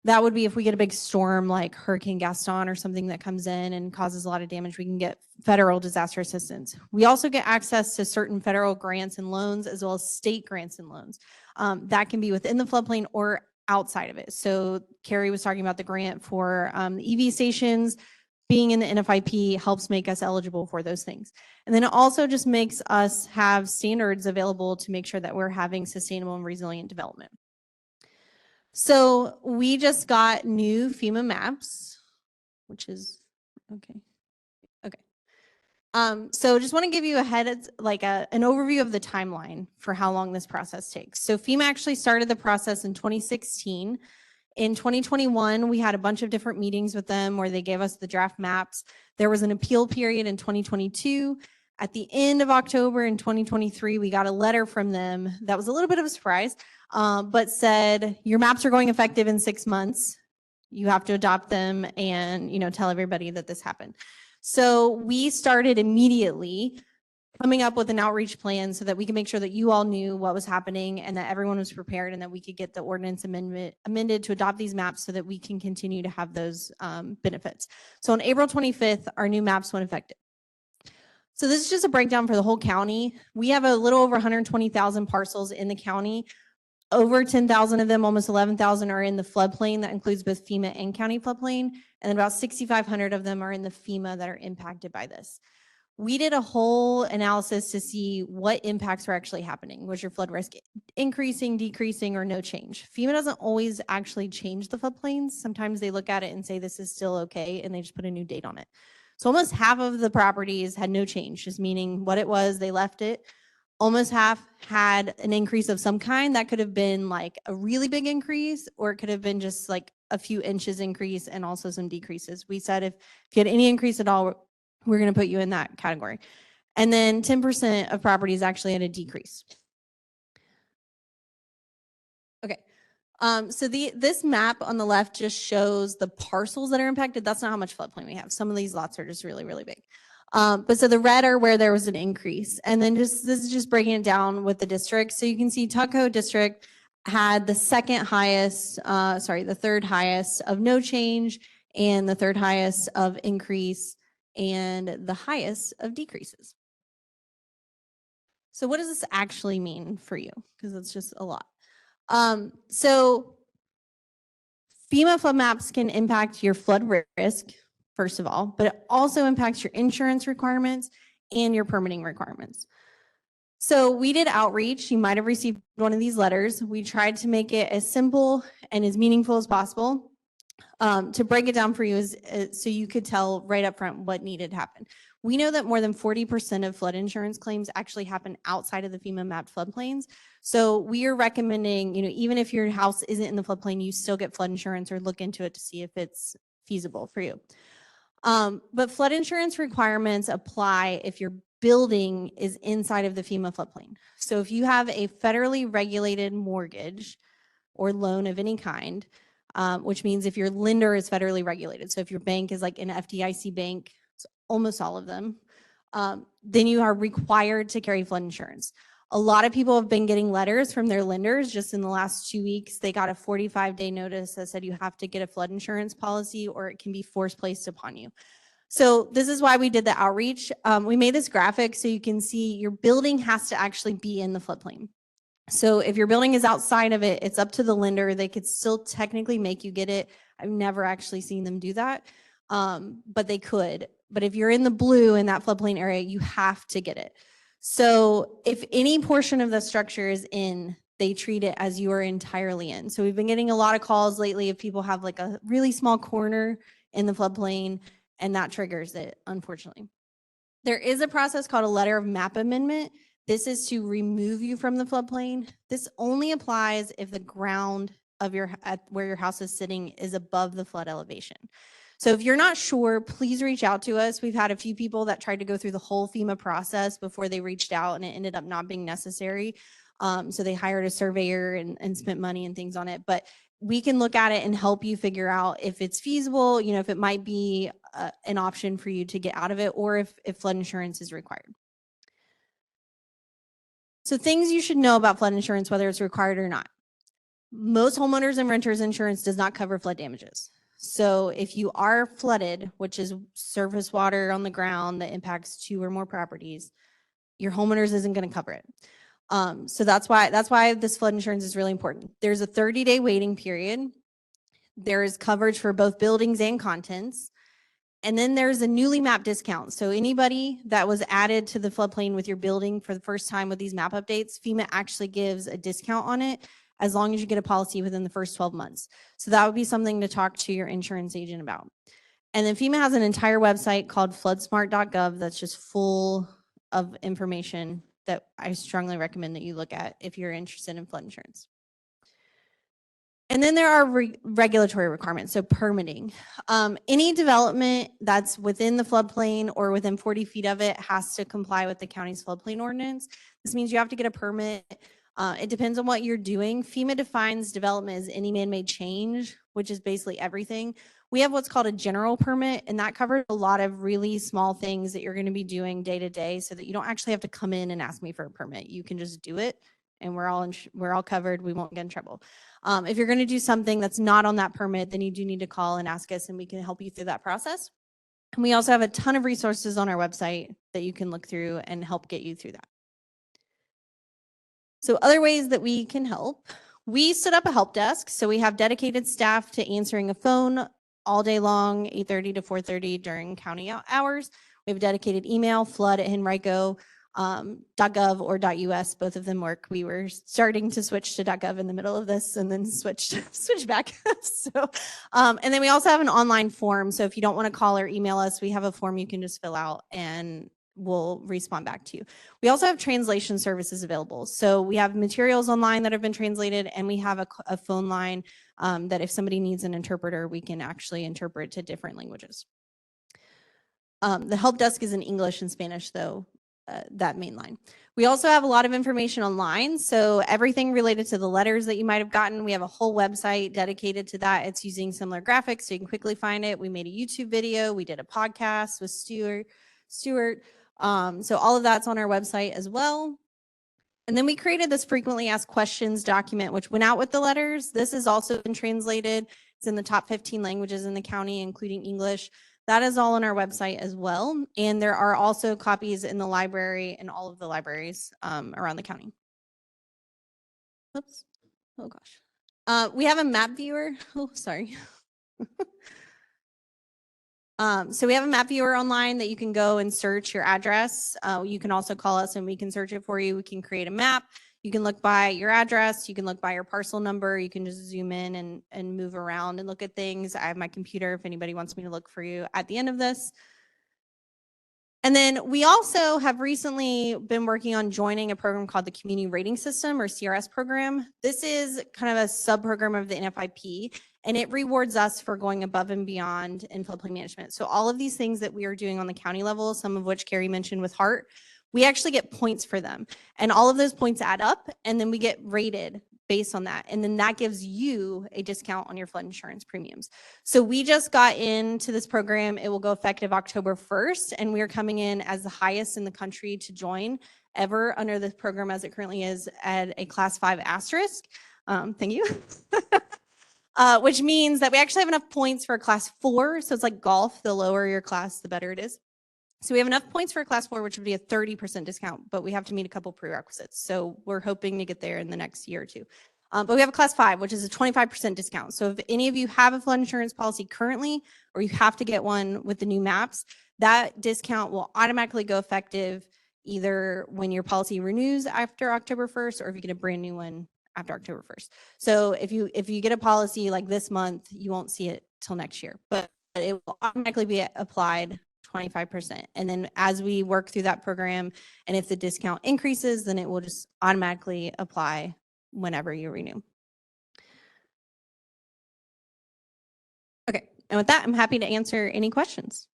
That would be if we get a big storm like Hurricane Gaston or something that comes in and causes a lot of damage, we can get federal disaster assistance. We also get access to certain federal grants and loans, as well as state grants and loans. That can be within the floodplain or outside of it. So Carrie was talking about the grant for the EV stations. Being in the NFIP helps make us eligible for those things. And then it also just makes us have standards available to make sure that we're having sustainable and resilient development. So we just got new FEMA maps, which is okay. So just want to give you an overview of the timeline for how long this process takes. So FEMA actually started the process in 2016. In 2021, we had a bunch of different meetings with them where they gave us the draft maps. There was an appeal period in 2022. At the end of October in 2023, we got a letter from them that was a little bit of a surprise, but said, your maps are going effective in 6 months. You have to adopt them and tell everybody that this happened. So we started immediately coming up with an outreach plan so that we can make sure that you all knew what was happening and that everyone was prepared and that we could get the ordinance amended to adopt these maps so that we can continue to have those benefits. So on April 25th, our new maps went effective. So this is just a breakdown for the whole county. We have a little over 120,000 parcels in the county. Over 10,000 of them, almost 11,000, are in the floodplain. That includes both FEMA and county floodplain. And about 6,500 of them are in the FEMA that are impacted by this. We did a whole analysis to see what impacts were actually happening. Was your flood risk increasing, decreasing, or no change? FEMA doesn't always actually change the floodplains. Sometimes they look at it and say this is still okay, and they just put a new date on it. So almost half of the properties had no change, just meaning what it was, they left it. Almost half had an increase of some kind. That could have been like a really big increase, or it could have been just like a few inches increase and also some decreases. We said if you had any increase at all, we're going to put you in that category. And then 10% of properties actually had a decrease. Okay. So this map on the left just shows the parcels that are impacted. That's not how much floodplain we have. Some of these lots are just really, really big. But so the red are where there was an increase. And then this is just breaking it down with the district. So you can see Tuckahoe district had the the third highest of no change, and the third highest of increase, and the highest of decreases. So what does this actually mean for you? Because it's just a lot. So FEMA flood maps can impact your flood risk, first of all, but it also impacts your insurance requirements and your permitting requirements. So we did outreach. You might have received one of these letters. We tried to make it as simple and as meaningful as possible. To break it down for you is so you could tell right up front what needed to happen. We know that more than 40% of flood insurance claims actually happen outside of the FEMA mapped floodplains. So we are recommending, even if your house isn't in the floodplain, you still get flood insurance or look into it to see if it's feasible for you. But flood insurance requirements apply if your building is inside of the FEMA floodplain. So if you have a federally regulated mortgage or loan of any kind, which means if your lender is federally regulated, so if your bank is like an FDIC bank, so almost all of them, then you are required to carry flood insurance. A lot of people have been getting letters from their lenders just in the last 2 weeks. They got a 45-day notice that said you have to get a flood insurance policy or it can be force placed upon you. So this is why we did the outreach. We made this graphic so you can see your building has to actually be in the floodplain. So if your building is outside of it, it's up to the lender. They could still technically make you get it. I've never actually seen them do that, but they could. But if you're in the blue in that floodplain area, you have to get it. So if any portion of the structure is in, they treat it as you are entirely in. So we've been getting a lot of calls lately if people have like a really small corner in the floodplain, and that triggers it, unfortunately. There is a process called a letter of map amendment. This is to remove you from the floodplain. This only applies if the ground of where your house is sitting is above the flood elevation. So if you're not sure, please reach out to us. We've had a few people that tried to go through the whole FEMA process before they reached out, and it ended up not being necessary. So they hired a surveyor and spent money and things on it. But we can look at it and help you figure out if it's feasible, if it might be an option for you to get out of it, or if flood insurance is required. So things you should know about flood insurance, whether it's required or not. Most homeowners and renters insurance does not cover flood damages. So if you are flooded, which is surface water on the ground that impacts 2 or more properties, your homeowners isn't going to cover it. So that's why this flood insurance is really important. There's a 30-day waiting period. There is coverage for both buildings and contents. And then there's a newly mapped discount. So anybody that was added to the floodplain with your building for the first time with these map updates, FEMA actually gives a discount on it as long as you get a policy within the first 12 months. So that would be something to talk to your insurance agent about. And then FEMA has an entire website called floodsmart.gov that's just full of information that I strongly recommend that you look at if you're interested in flood insurance. And then there are regulatory requirements, so permitting. Any development that's within the floodplain or within 40 feet of it has to comply with the county's floodplain ordinance. This means you have to get a permit. It depends on what you're doing. FEMA defines development as any man-made change, which is basically everything. We have what's called a general permit, and that covers a lot of really small things that you're going to be doing day to day so that you don't actually have to come in and ask me for a permit. You can just do it, and we're all covered. We won't get in trouble. If you're going to do something that's not on that permit, then you do need to call and ask us, and we can help you through that process. And we also have a ton of resources on our website that you can look through and help get you through that. So other ways that we can help, we set up a help desk. So we have dedicated staff to answering a phone all day long, 8:30 to 4:30 during county hours. We have a dedicated email, flood@henrico.gov or .us. Both of them work. We were starting to switch to .gov in the middle of this and then switch back. And then we also have an online form. So if you don't want to call or email us, we have a form you can just fill out and we'll respond back to you. We also have translation services available. So we have materials online that have been translated, and we have a phone line that if somebody needs an interpreter, we can actually interpret to different languages. The help desk is in English and Spanish, though, that main line. We also have a lot of information online. So everything related to the letters that you might have gotten, we have a whole website dedicated to that. It's using similar graphics, so you can quickly find it. We made a YouTube video. We did a podcast with Stuart. So all of that's on our website as well. And then we created this frequently asked questions document, which went out with the letters. This has also been translated. It's in the top 15 languages in the county, including English. That is all on our website as well. And there are also copies in the library and all of the libraries around the county. Oops. Oh gosh. We have a map viewer. Oh, sorry. So we have a map viewer online that you can go and search your address. You can also call us and we can search it for you. We can create a map. You can look by your address, you can look by your parcel number, you can just zoom in and move around and look at things. I have my computer if anybody wants me to look for you at the end of this. And then we also have recently been working on joining a program called the Community Rating System, or CRS program. This is kind of a sub-program of the NFIP, and it rewards us for going above and beyond in floodplain management. So all of these things that we are doing on the county level, some of which Carrie mentioned with HART, we actually get points for them. And all of those points add up, and then we get rated based on that. And then that gives you a discount on your flood insurance premiums. So we just got into this program. It will go effective October 1st, and we are coming in as the highest in the country to join ever under this program as it currently is at a class 5 asterisk. Thank you. Which means that we actually have enough points for a class 4. So it's like golf, the lower your class, the better it is. So we have enough points for a class 4, which would be a 30% discount, but we have to meet a couple prerequisites. So we're hoping to get there in the next year or two. But we have a class 5, which is a 25% discount. So if any of you have a flood insurance policy currently, or you have to get one with the new maps, that discount will automatically go effective either when your policy renews after October 1st, or if you get a brand new one after October 1st. So if you get a policy like this month, you won't see it till next year, but it will automatically be applied 25%. And then as we work through that program, and if the discount increases, then it will just automatically apply whenever you renew. Okay, and with that, I'm happy to answer any questions.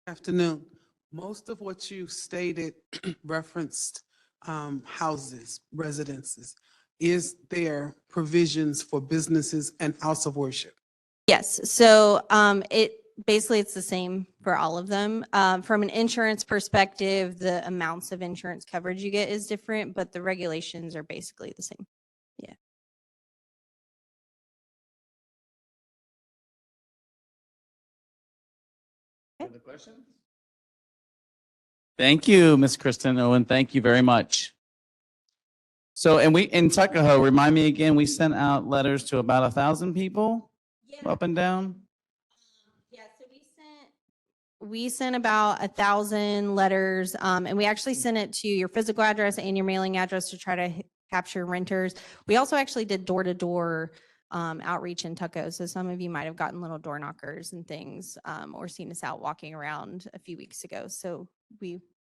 Afternoon. Most of what you stated referenced houses, residences. Is there provisions for businesses and house of worship? Yes, so it's the same for all of them. From an insurance perspective, the amounts of insurance coverage you get is different, but the regulations are basically the same. Yeah. Other questions? Thank you, Ms. Kristen Owen. Thank you very much. So, and we in Tuckahoe, remind me again, we sent out letters to about 1,000 people up and down. Yeah, so we sent about 1,000 letters, and we actually sent it to your physical address and your mailing address to try to capture renters. We also actually did door-to-door outreach in Tuckahoe, so some of you might have gotten little door knockers and things, or seen us out walking around a few weeks ago. So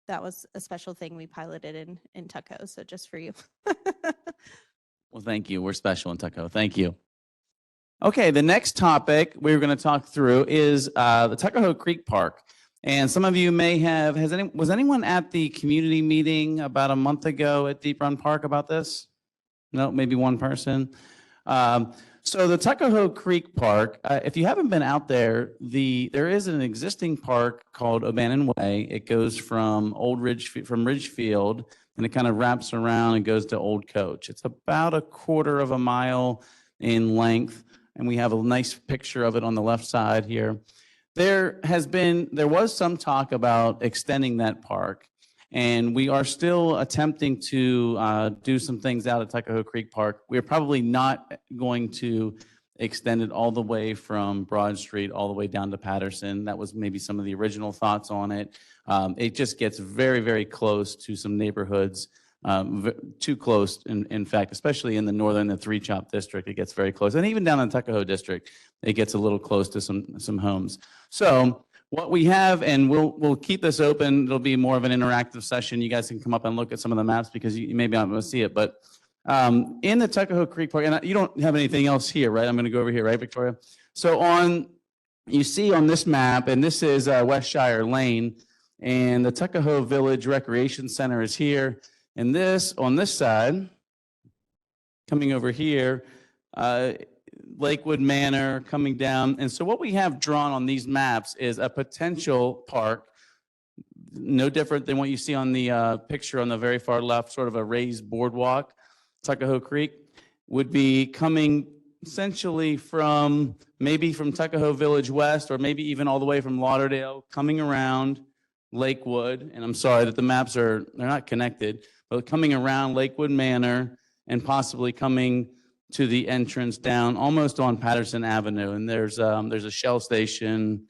that was a special thing we piloted in Tuckahoe, so just for you. Well, thank you. We're special in Tuckahoe. Thank you. Okay, the next topic we're going to talk through is the Tuckahoe Creek Park. And some of you may have, was anyone at the community meeting about a month ago at Deep Run Park about this? No, maybe one person. So the Tuckahoe Creek Park, if you haven't been out there, there is an existing park called O'Bannon Way. It goes from Ridgefield, and it kind of wraps around and goes to Old Coach. It's about a quarter of a mile in length, and we have a nice picture of it on the left side here. There was some talk about extending that park, and we are still attempting to do some things out at Tuckahoe Creek Park. We're probably not going to extend it all the way from Broad Street all the way down to Patterson. That was maybe some of the original thoughts on it. It just gets very, very close to some neighborhoods, too close, in fact, especially in the northern, the Three Chop district, it gets very close. And even down in Tuckahoe district, it gets a little close to some homes. So what we have, and we'll keep this open, it'll be more of an interactive session. You guys can come up and look at some of the maps because you maybe not going to see it, but in the Tuckahoe Creek Park, and you don't have anything else here, right? I'm going to go over here, right, Victoria? So you see on this map, and this is Westshire Lane, and the Tuckahoe Village Recreation Center is here. And this, on this side, coming over here, Lakewood Manor coming down. And so what we have drawn on these maps is a potential park, no different than what you see on the picture on the very far left, sort of a raised boardwalk. Tuckahoe Creek would be coming essentially from Tuckahoe Village West, or maybe even all the way from Lauderdale, coming around Lakewood. And I'm sorry that the maps they're not connected, but coming around Lakewood Manor and possibly coming to the entrance down almost on Patterson Avenue. And there's a Shell station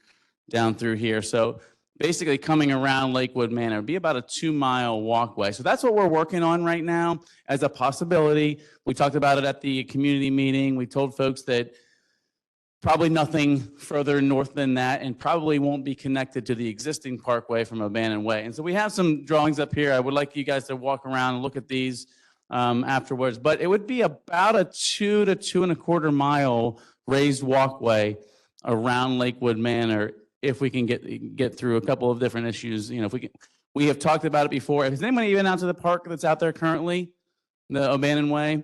down through here. So basically coming around Lakewood Manor. It'd be about a 2-mile walkway. So that's what we're working on right now as a possibility. We talked about it at the community meeting. We told folks that probably nothing further north than that, and probably won't be connected to the existing parkway from Abandoned Way. And so we have some drawings up here. I would like you guys to walk around and look at these afterwards. But it would be about a 2 to 2.25 mile raised walkway around Lakewood Manor if we can get through a couple of different issues. You know, if we can, we have talked about it before. Has anybody been out to the park that's out there currently, the Abandoned Way?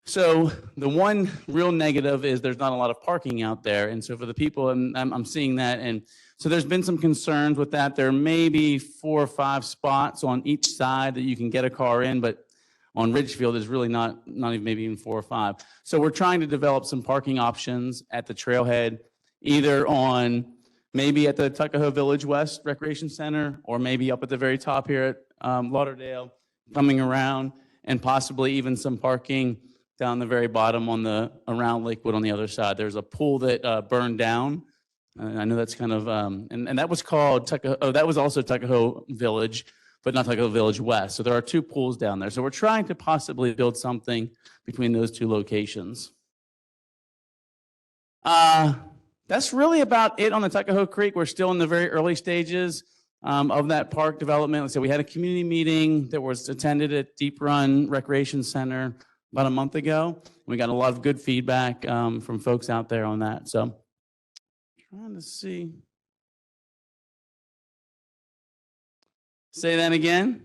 So the one real negative is there's not a lot of parking out there. And so for the people, and I'm seeing that. And so there's been some concerns with that. There may be 4 or 5 spots on each side that you can get a car in, but on Ridgefield, there's really not even maybe even 4 or 5. So we're trying to develop some parking options at the trailhead, either on maybe at the Tuckahoe Village West Recreation Center, or maybe up at the very top here at Lauderdale, coming around, and possibly even some parking down the very bottom on the around Lakewood on the other side. There's a pool that burned down. I know that's kind of and that was called Tuckahoe. Oh, that was also Tuckahoe Village, but not Tuckahoe Village West. So there are 2 pools down there. So we're trying to possibly build something between those 2 locations. That's really about it on the Tuckahoe Creek. We're still in the very early stages of that park development. So we had a community meeting that was attended at Deep Run Recreation Center about a month ago. We got a lot of good feedback from folks out there on that. So trying to see. Say that again.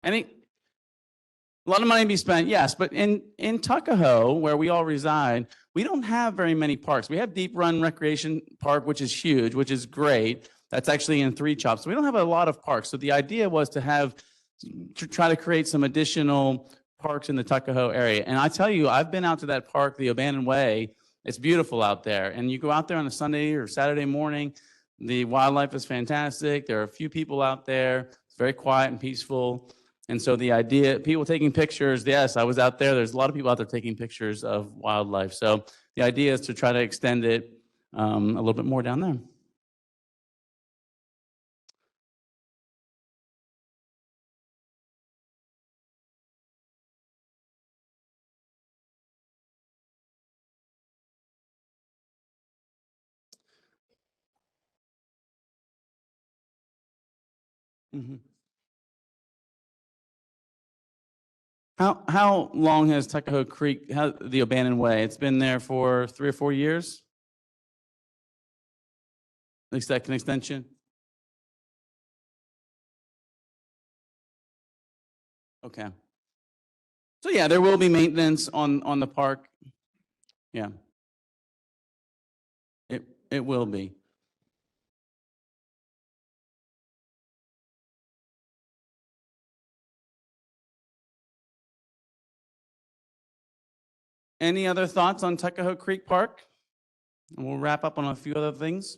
A lot of money to be spent, yes, but in Tuckahoe, where we all reside, we don't have very many parks. We have Deep Run Recreation Park, which is huge, which is great. That's actually in 3 chops. So we don't have a lot of parks. So the idea was to try to create some additional parks in the Tuckahoe area. And I tell you, I've been out to that park, the Abandoned Way. It's beautiful out there. And you go out there on a Sunday or Saturday morning, the wildlife is fantastic. There are a few people out there. It's very quiet and peaceful. And so the idea, people taking pictures, yes, I was out there. There's a lot of people out there taking pictures of wildlife. So the idea is to try to extend it a little bit more down there. Mm-hmm. How long has Tuckahoe Creek, the Abandoned Way? It's been there for 3 or 4 years? At least that an extension? Okay. So yeah, there will be maintenance on the park. Yeah. It will be. Any other thoughts on Tuckahoe Creek Park? And we'll wrap up on a few other things.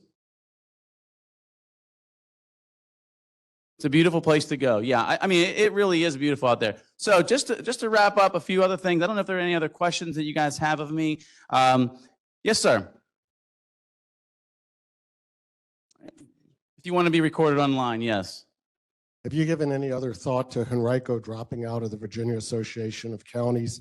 It's a beautiful place to go. Yeah, I mean, it really is beautiful out there. So just to wrap up a few other things. I don't know if there are any other questions that you guys have of me. Yes, sir. If you want to be recorded online, yes. Have you given any other thought to Henrico dropping out of the Virginia Association of Counties?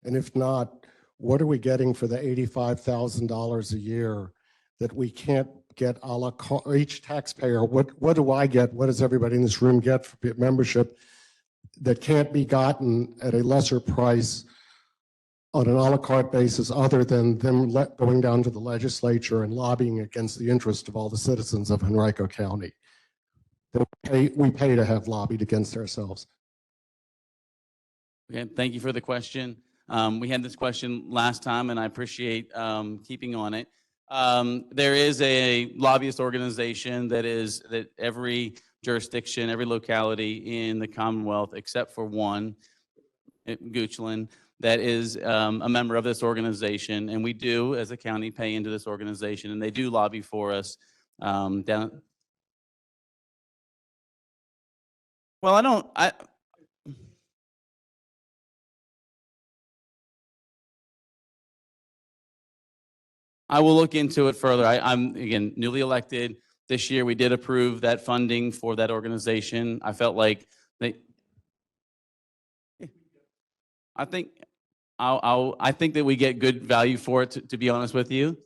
And if not, what are we getting for the $85,000 a year that we can't get a la carte, each taxpayer? What do I get? What does everybody in this room get for membership that can't be gotten at a lesser price on an a la carte basis other than them going down to the legislature and lobbying against the interest of all the citizens of Henrico County? We pay to have lobbied against ourselves. Okay, thank you for the question. We had this question last time, and I appreciate keeping on it. There is a lobbyist organization that every jurisdiction, every locality in the Commonwealth, except for one, Goochland, that is a member of this organization, and we do, as a county, pay into this organization, and they do lobby for us down. Well, I will look into it further. I'm, again, newly elected. This year, we did approve that funding for that organization. I felt like I think, I think that we get good value for it, to be honest with you.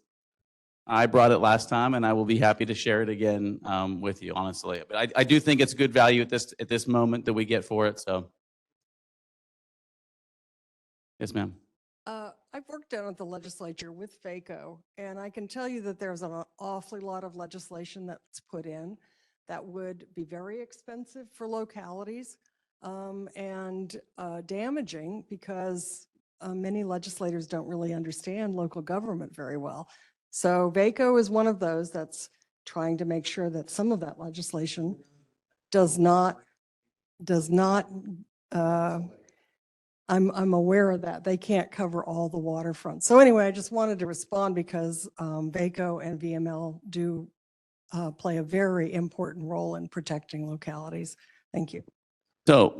I brought it last time, and I will be happy to share it again with you, honestly. But I do think it's good value at this moment that we get for it, so. Yes, ma'am. I've worked down at the legislature with FACO, and I can tell you that there's an awfully lot of legislation that's put in that would be very expensive for localities and damaging because many legislators don't really understand local government very well. So VACO is one of those that's trying to make sure that some of that legislation does not I'm aware of that. They can't cover all the waterfront. So anyway, I just wanted to respond because VACO and VML do play a very important role in protecting localities. Thank you. So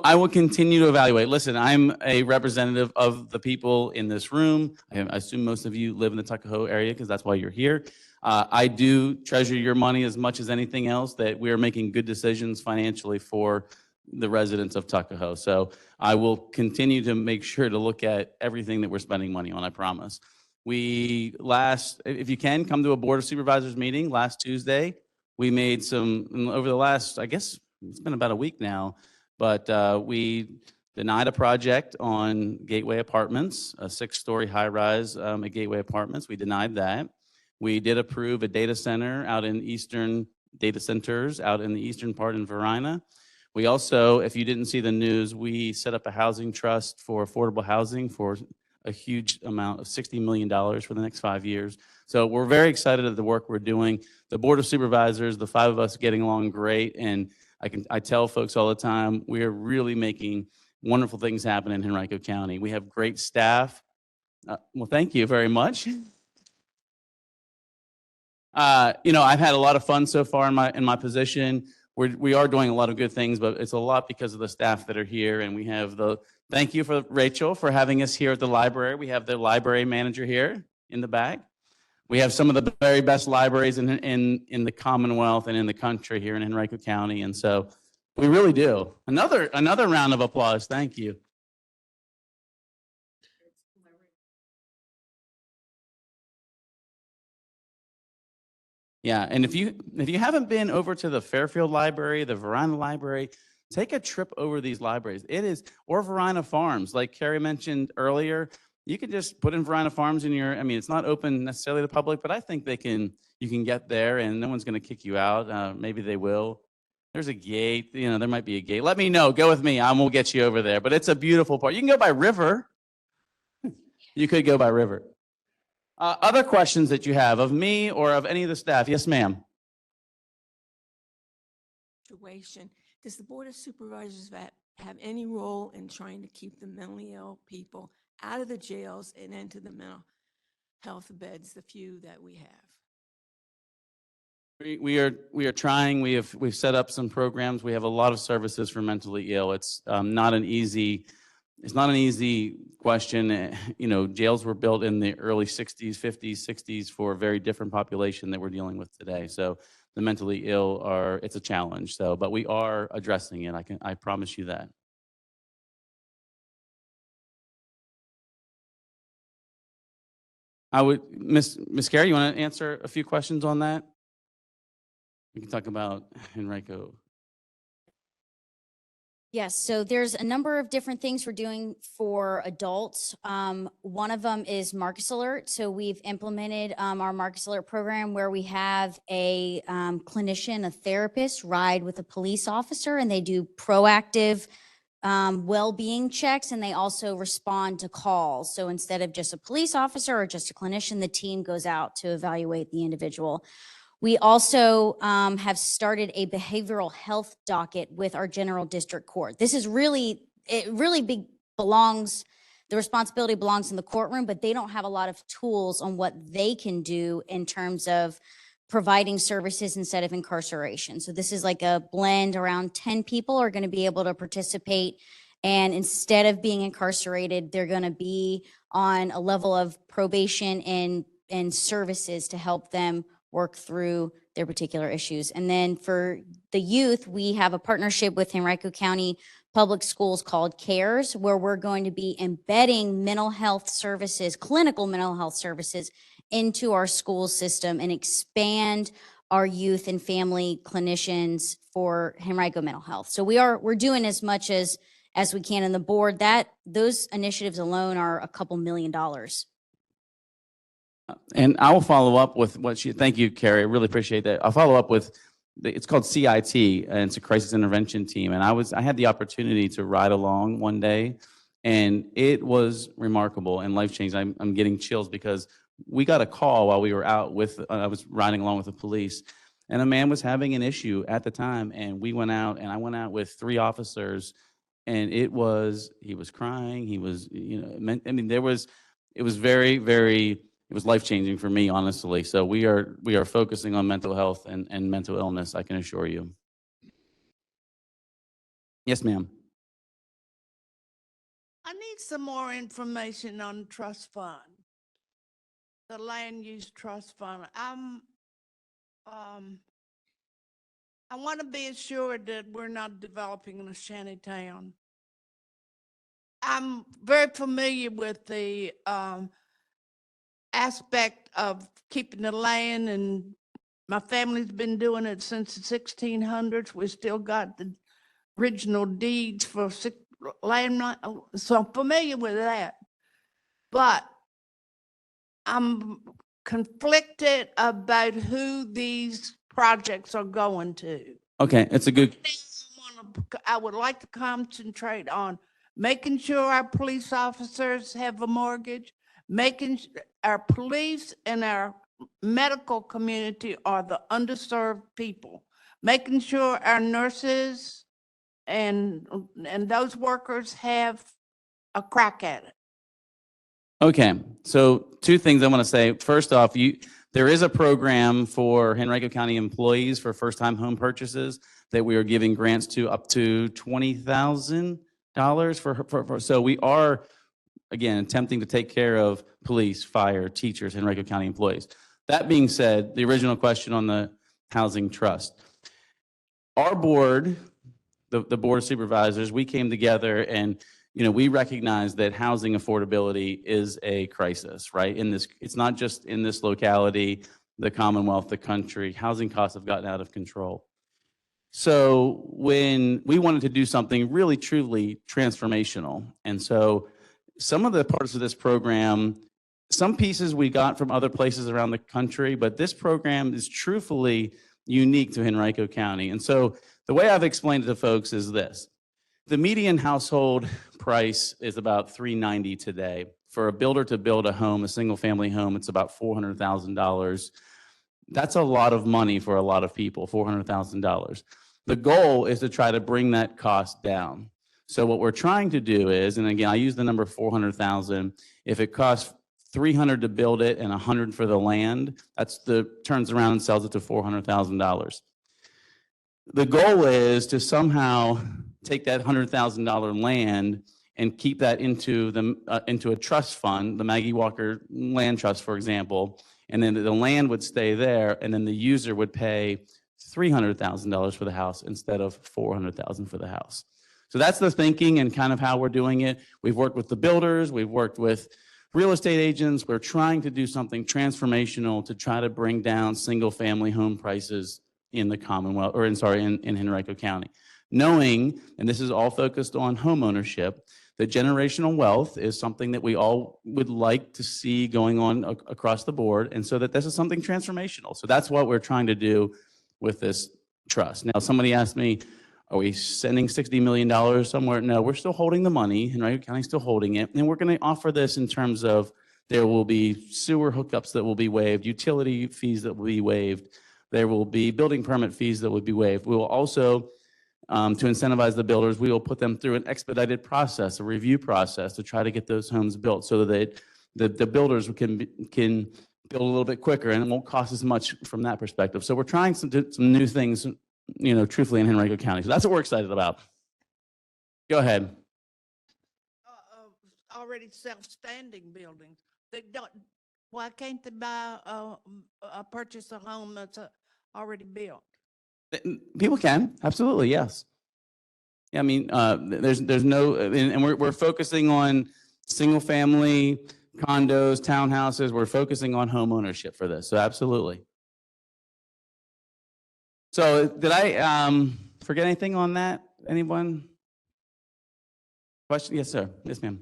I will continue to evaluate. Listen, I'm a representative of the people in this room. I assume most of you live in the Tuckahoe area because that's why you're here. I do treasure your money as much as anything else, that we are making good decisions financially for the residents of Tuckahoe. So I will continue to make sure to look at everything that we're spending money on, I promise. If you can, come to a Board of Supervisors meeting last Tuesday. We made over the last, I guess, it's been about a week now, but we denied a project on Gateway Apartments, a 6-story high-rise at Gateway Apartments. We denied that. We did approve a data centers out in the eastern part in Varina. We also, if you didn't see the news, we set up a housing trust for affordable housing for a huge amount of $60 million for the next 5 years. So we're very excited at the work we're doing. The Board of Supervisors, the 5 of us, getting along great. And I tell folks all the time, we are really making wonderful things happen in Henrico County. We have great staff. Well, thank you very much. I've had a lot of fun so far in my position. We are doing a lot of good things, but it's a lot because of the staff that are here. And we have thank you for Rachel for having us here at the library. We have the library manager here in the back. We have some of the very best libraries in the Commonwealth and in the country here in Henrico County. And so we really do. Another round of applause. Thank you. Yeah, and if you haven't been over to the Fairfield Library, the Varina Library, take a trip over these libraries. Or Varina Farms, like Carrie mentioned earlier. You can just put in Varina Farms it's not open necessarily to the public, but I think you can get there and no one's going to kick you out. Maybe they will. There's a gate, there might be a gate. Let me know, go with me, we'll get you over there. But it's a beautiful park. You can go by river. You could go by river. Other questions that you have of me or of any of the staff? Yes, ma'am. Does the Board of Supervisors have any role in trying to keep the mentally ill people out of the jails and into the mental health beds, the few that we have? We are trying. We've set up some programs. We have a lot of services for mentally ill. It's not an easy question. Jails were built in the early 60s, 50s, 60s for a very different population that we're dealing with today. So the mentally ill it's a challenge. But we are addressing it. I promise you that. Miss Carey, you want to answer a few questions on that? We can talk about Henrico. Yes, so there's a number of different things we're doing for adults. One of them is Marcus Alert. So we've implemented our Marcus Alert program where we have a clinician, a therapist, ride with a police officer, and they do proactive well-being checks, and they also respond to calls. So instead of just a police officer or just a clinician, the team goes out to evaluate the individual. We also have started a behavioral health docket with our general district court. This is the responsibility belongs in the courtroom, but they don't have a lot of tools on what they can do in terms of providing services instead of incarceration. So this is like a blend. Around 10 people are going to be able to participate, and instead of being incarcerated, they're going to be on a level of probation and and services to help them work through their particular issues. And then for the youth, we have a partnership with Henrico County Public Schools called CARES, where we're going to be embedding mental health services, clinical mental health services into our school system and expand our youth and family clinicians for Henrico mental health. So we're doing as much as we can, and the board, those initiatives alone are a couple $1 million. And I will follow up with thank you, Carrie. I really appreciate that. I'll follow up with, it's called CIT, and it's a crisis intervention team. And I had the opportunity to ride along one day, and it was remarkable and life-changing. I'm getting chills because we got a call while we were out I was riding along with the police, and a man was having an issue at the time. And we went out, and I went out with 3 officers, and he was crying. He was, it was very, very, it was life-changing for me, honestly. So we are focusing on mental health and mental illness, I can assure you. Yes, ma'am. I need some more information on trust fund, the land use trust fund. I want to be assured that we're not developing in a shanty town. I'm very familiar with the aspect of keeping the land, and my family's been doing it since the 1600s. We still got the original deeds for land, so I'm familiar with that. But I'm conflicted about who these projects are going to. Okay, it's a good. I would like to concentrate on making sure our police officers have a mortgage, making our police and our medical community are the underserved people, making sure our nurses and those workers have a crack at it. Okay, so 2 things I want to say. First off, there is a program for Henrico County employees for first-time home purchases that we are giving grants to up to $20,000 for. So we are, again, attempting to take care of police, fire, teachers, Henrico County employees. That being said, the original question on the housing trust. Our board, the Board of Supervisors, we came together and we recognize that housing affordability is a crisis, right? It's not just in this locality, the Commonwealth, the country. Housing costs have gotten out of control. So when we wanted to do something really, truly transformational, and so some of the parts of this program, some pieces we got from other places around the country, but this program is truthfully unique to Henrico County. And so the way I've explained it to folks is this. The median household price is about $390,000 today. For a builder to build a home, a single family home, it's about $400,000. That's a lot of money for a lot of people, $400,000. The goal is to try to bring that cost down. So what we're trying to do is, and again, I use the number 400,000. If it costs $300 to build it and $100 for the land, turns around and sells it to $400,000. The goal is to somehow take that $100,000 land and keep that into a trust fund, the Maggie Walker Land Trust, for example, and then the land would stay there, and then the user would pay $300,000 for the house instead of $400,000 for the house. So that's the thinking and kind of how we're doing it. We've worked with the builders, we've worked with real estate agents. We're trying to do something transformational to try to bring down single-family home prices in the Commonwealth, or in Henrico County. Knowing, and this is all focused on home ownership, that generational wealth is something that we all would like to see going on across the board, and so that this is something transformational. So that's what we're trying to do with this trust. Now, somebody asked me, are we sending $60 million somewhere? No, we're still holding the money. Henrico County's still holding it. And we're going to offer this in terms of there will be sewer hookups that will be waived, utility fees that will be waived. There will be building permit fees that would be waived. We will also, to incentivize the builders, we will put them through an expedited process, a review process to try to get those homes built so that the builders can build a little bit quicker and it won't cost as much from that perspective. So we're trying some new things, truthfully in Henrico County. So that's what we're excited about. Go ahead. Already self-standing buildings. Why can't they buy, purchase a home that's already built? People can, absolutely, yes. Yeah, I mean, there's no, and we're focusing on single family condos, townhouses. We're focusing on home ownership for this. So absolutely. So did I forget anything on that? Anyone? Question? Yes, sir. Yes, ma'am.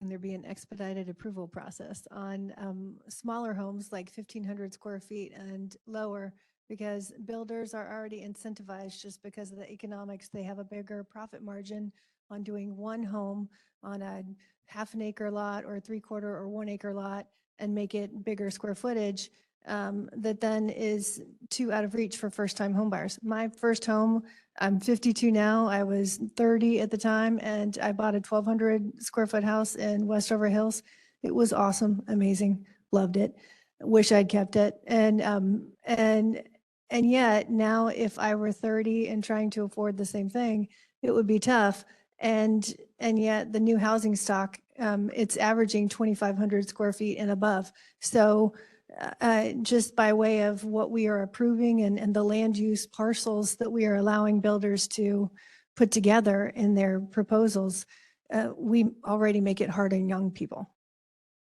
Can there be an expedited approval process on smaller homes like 1,500 square feet and lower? Because builders are already incentivized just because of the economics. They have a bigger profit margin on doing one home on a half an acre lot or 3/4 or 1 acre lot and make it bigger square footage that then is too out of reach for first-time home buyers. My first home, I'm 52 now. I was 30 at the time, and I bought a 1,200 square foot house in Westover Hills. It was awesome, amazing, loved it. Wish I'd kept it. And yet now, if I were 30 and trying to afford the same thing, it would be tough. And yet the new housing stock, it's averaging 2,500 square feet and above. So just by way of what we are approving and the land use parcels that we are allowing builders to put together in their proposals, we already make it hard on young people.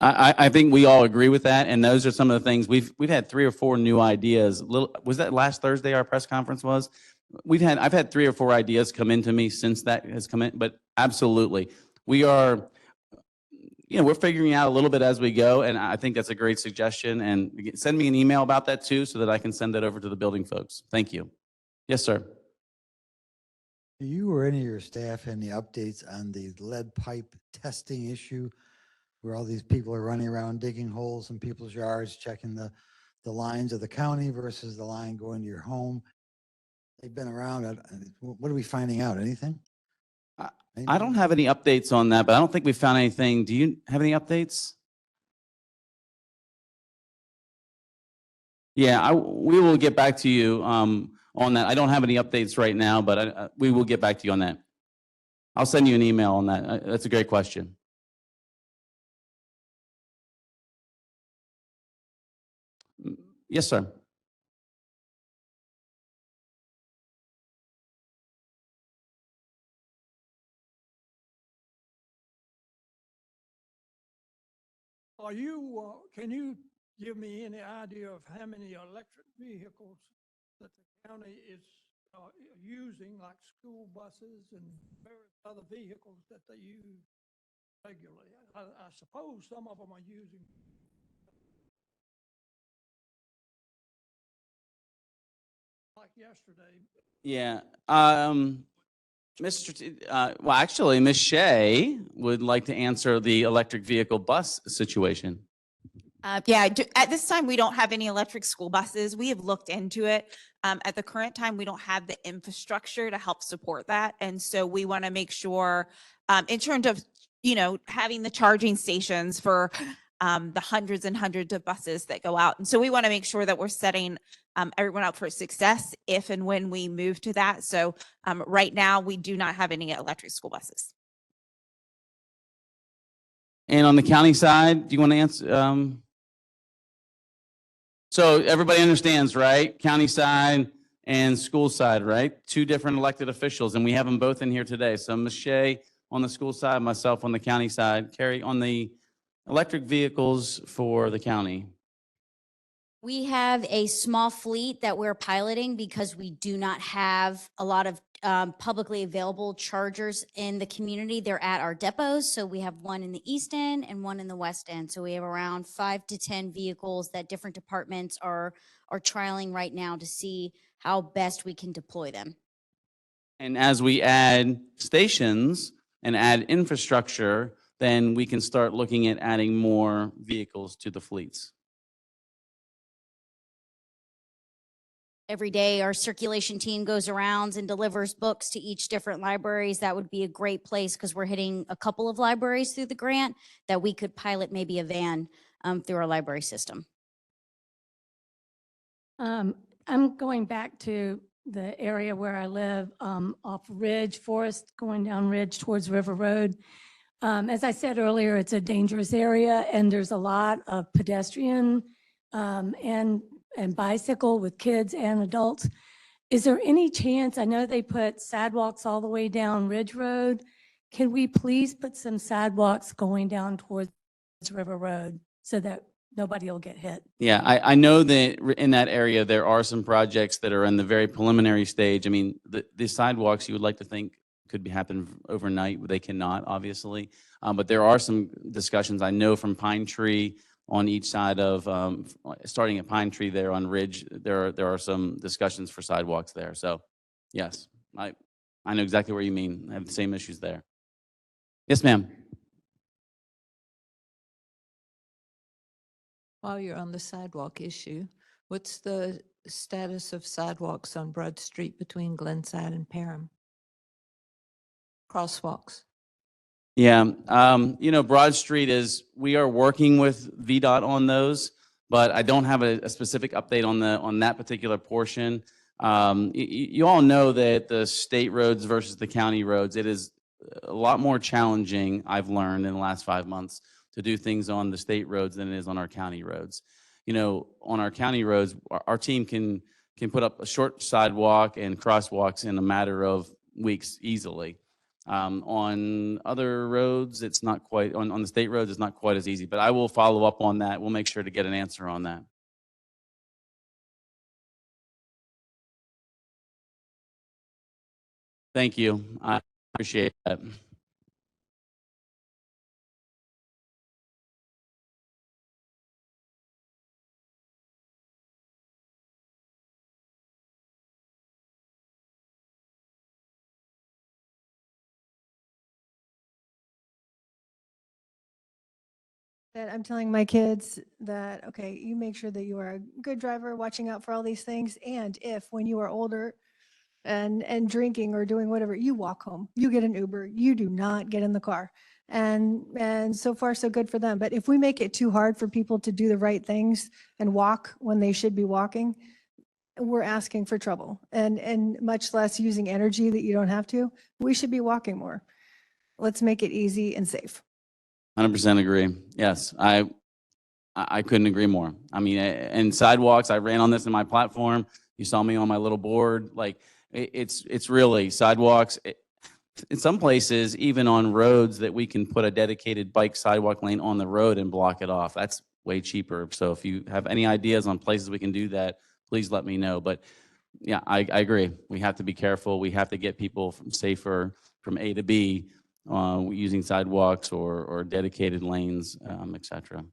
I think we all agree with that, and those are some of the things we've had 3 or 4 new ideas. Was that last Thursday our press conference was? I've had 3 or 4 ideas come into me since that has come in, but absolutely, we are. We're figuring out a little bit as we go, and I think that's a great suggestion. And send me an email about that too, so that I can send that over to the building folks. Thank you. Yes, sir. Do you or any of your staff any updates on the lead pipe testing issue, where all these people are running around digging holes in people's yards, checking the lines of the county versus the line going to your home? They've been around. What are we finding out? Anything? I don't have any updates on that, but I don't think we found anything. Do you have any updates? Yeah, we will get back to you on that. I don't have any updates right now, but we will get back to you on that. I'll send you an email on that. That's a great question. Yes, sir. Can you give me any idea of how many electric vehicles that the county is using, like school buses and various other vehicles that they use regularly? I suppose some of them are using. Like yesterday. Yeah. Well, actually, Ms. Shea would like to answer the electric vehicle bus situation. At this time, we don't have any electric school buses. We have looked into it. At the current time, we don't have the infrastructure to help support that. And so we want to make sure in terms of, having the charging stations for the hundreds and hundreds of buses that go out. And so we want to make sure that we're setting everyone up for success if and when we move to that. So right now, we do not have any electric school buses. And on the county side, do you want to answer? So everybody understands, right? County side and school side, right? 2 different elected officials, and we have them both in here today. So Ms. Shea on the school side, myself on the county side. Carrie, on the electric vehicles for the county. We have a small fleet that we're piloting because we do not have a lot of publicly available chargers in the community. They're at our depots. So we have one in the east end and one in the west end. So we have around 5 to 10 vehicles that different departments are trialing right now to see how best we can deploy them. And as we add stations and add infrastructure, then we can start looking at adding more vehicles to the fleets. Every day, our circulation team goes around and delivers books to each different libraries. That would be a great place because we're hitting a couple of libraries through the grant that we could pilot maybe a van through our library system. I'm going back to the area where I live off Ridge Forest, going down Ridge towards River Road. As I said earlier, it's a dangerous area and there's a lot of pedestrian and bicycle with kids and adults. Is there any chance, I know they put sidewalks all the way down Ridge Road. Can we please put some sidewalks going down towards River Road so that nobody will get hit? Yeah, I know that in that area, there are some projects that are in the very preliminary stage. I mean, the sidewalks you would like to think could be happen overnight, but they cannot, obviously. But there are some discussions I know from Pine Tree on each side of, starting at Pine Tree there on Ridge, there are some discussions for sidewalks there. So yes, I know exactly where you mean. I have the same issues there. Yes, ma'am. While you're on the sidewalk issue, what's the status of sidewalks on Broad Street between Glenside and Parham? Crosswalks. Yeah, Broad Street we are working with VDOT on those, but I don't have a specific update on that particular portion. You all know that the state roads versus the county roads, it is a lot more challenging, I've learned in the last 5 months, to do things on the state roads than it is on our county roads. On our county roads, our team can put up a short sidewalk and crosswalks in a matter of weeks easily. On other roads, it's not quite, on the state roads, it's not quite as easy, but I will follow up on that. We'll make sure to get an answer on that. Thank you. I appreciate that. That I'm telling my kids that, okay, you make sure that you are a good driver, watching out for all these things. And if when you are older and drinking or doing whatever, you walk home, you get an Uber, you do not get in the car. And so far, so good for them. But if we make it too hard for people to do the right things and walk when they should be walking, we're asking for trouble and much less using energy that you don't have to. We should be walking more. Let's make it easy and safe. 100% agree. Yes, I couldn't agree more. I mean, and sidewalks, I ran on this in my platform. You saw me on my little board. Like, it's really sidewalks. In some places, even on roads that we can put a dedicated bike sidewalk lane on the road and block it off. That's way cheaper. So if you have any ideas on places we can do that, please let me know. But yeah, I agree. We have to be careful. We have to get people safer from A to B using sidewalks or dedicated lanes, et cetera.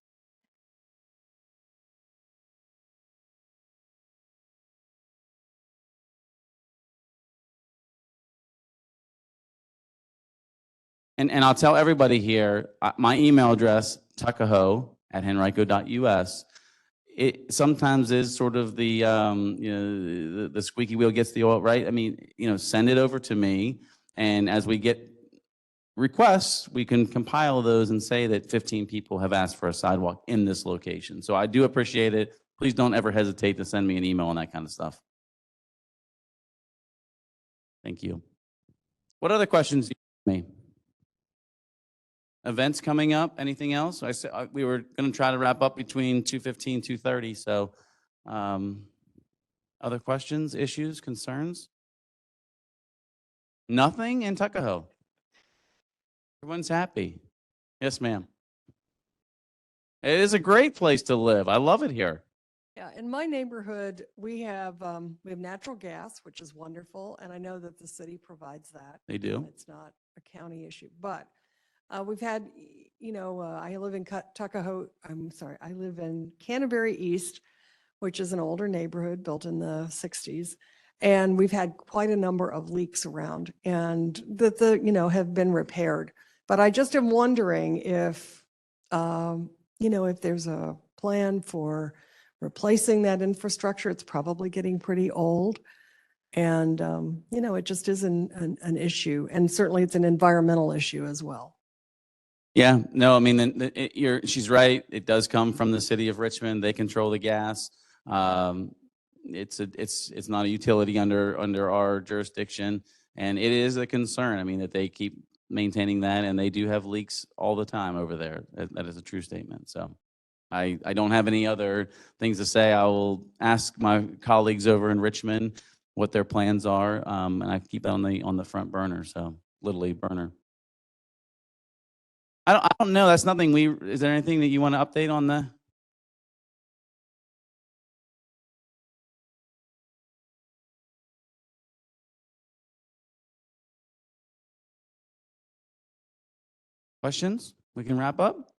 And I'll tell everybody here, my email address, tuckahoe@henrico.us, it sometimes is sort of the, the squeaky wheel gets the oil, right? I mean, send it over to me. And as we get requests, we can compile those and say that 15 people have asked for a sidewalk in this location. So I do appreciate it. Please don't ever hesitate to send me an email on that kind of stuff. Thank you. What other questions do you have for me? Events coming up, anything else? I said we were going to try to wrap up between 2:15, 2:30. So other questions, issues, concerns? Nothing in Tuckahoe. Everyone's happy. Yes, ma'am. It is a great place to live. I love it here. Yeah, in my neighborhood, we have natural gas, which is wonderful, and I know that the city provides that. They do. It's not a county issue, but we've had, I live in Tuckahoe, I live in Canterbury East, which is an older neighborhood built in the 60s. And we've had quite a number of leaks around and that have been repaired. But I just am wondering if, if there's a plan for replacing that infrastructure. It's probably getting pretty old. And, it just is an issue. And certainly it's an environmental issue as well. Yeah, no, I mean, she's right. It does come from the city of Richmond. They control the gas. It's not a utility under our jurisdiction, and it is a concern. I mean, that they keep maintaining that, and they do have leaks all the time over there. That is a true statement. So I don't have any other things to say. I will ask my colleagues over in Richmond what their plans are, and I keep that on the front burner, so literally burner. I don't know. That's nothing is there anything that you want to update on the? Questions? We can wrap up.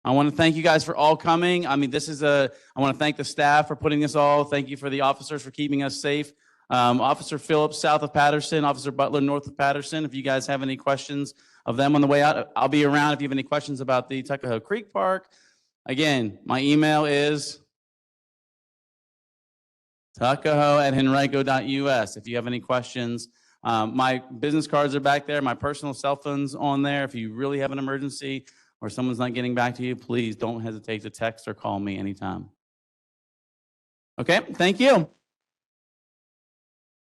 I want to thank you guys for all coming. I mean, I want to thank the staff for putting this all. Thank you for the officers for keeping us safe. Officer Phillips, south of Patterson, Officer Butler, north of Patterson. If you guys have any questions of them on the way out, I'll be around if you have any questions about the Tuckahoe Creek Park. Again, my email is tuckahoe@henrico.us. If you have any questions, my business cards are back there. My personal cell phone's on there. If you really have an emergency or someone's not getting back to you, please don't hesitate to text or call me anytime. Okay, thank you.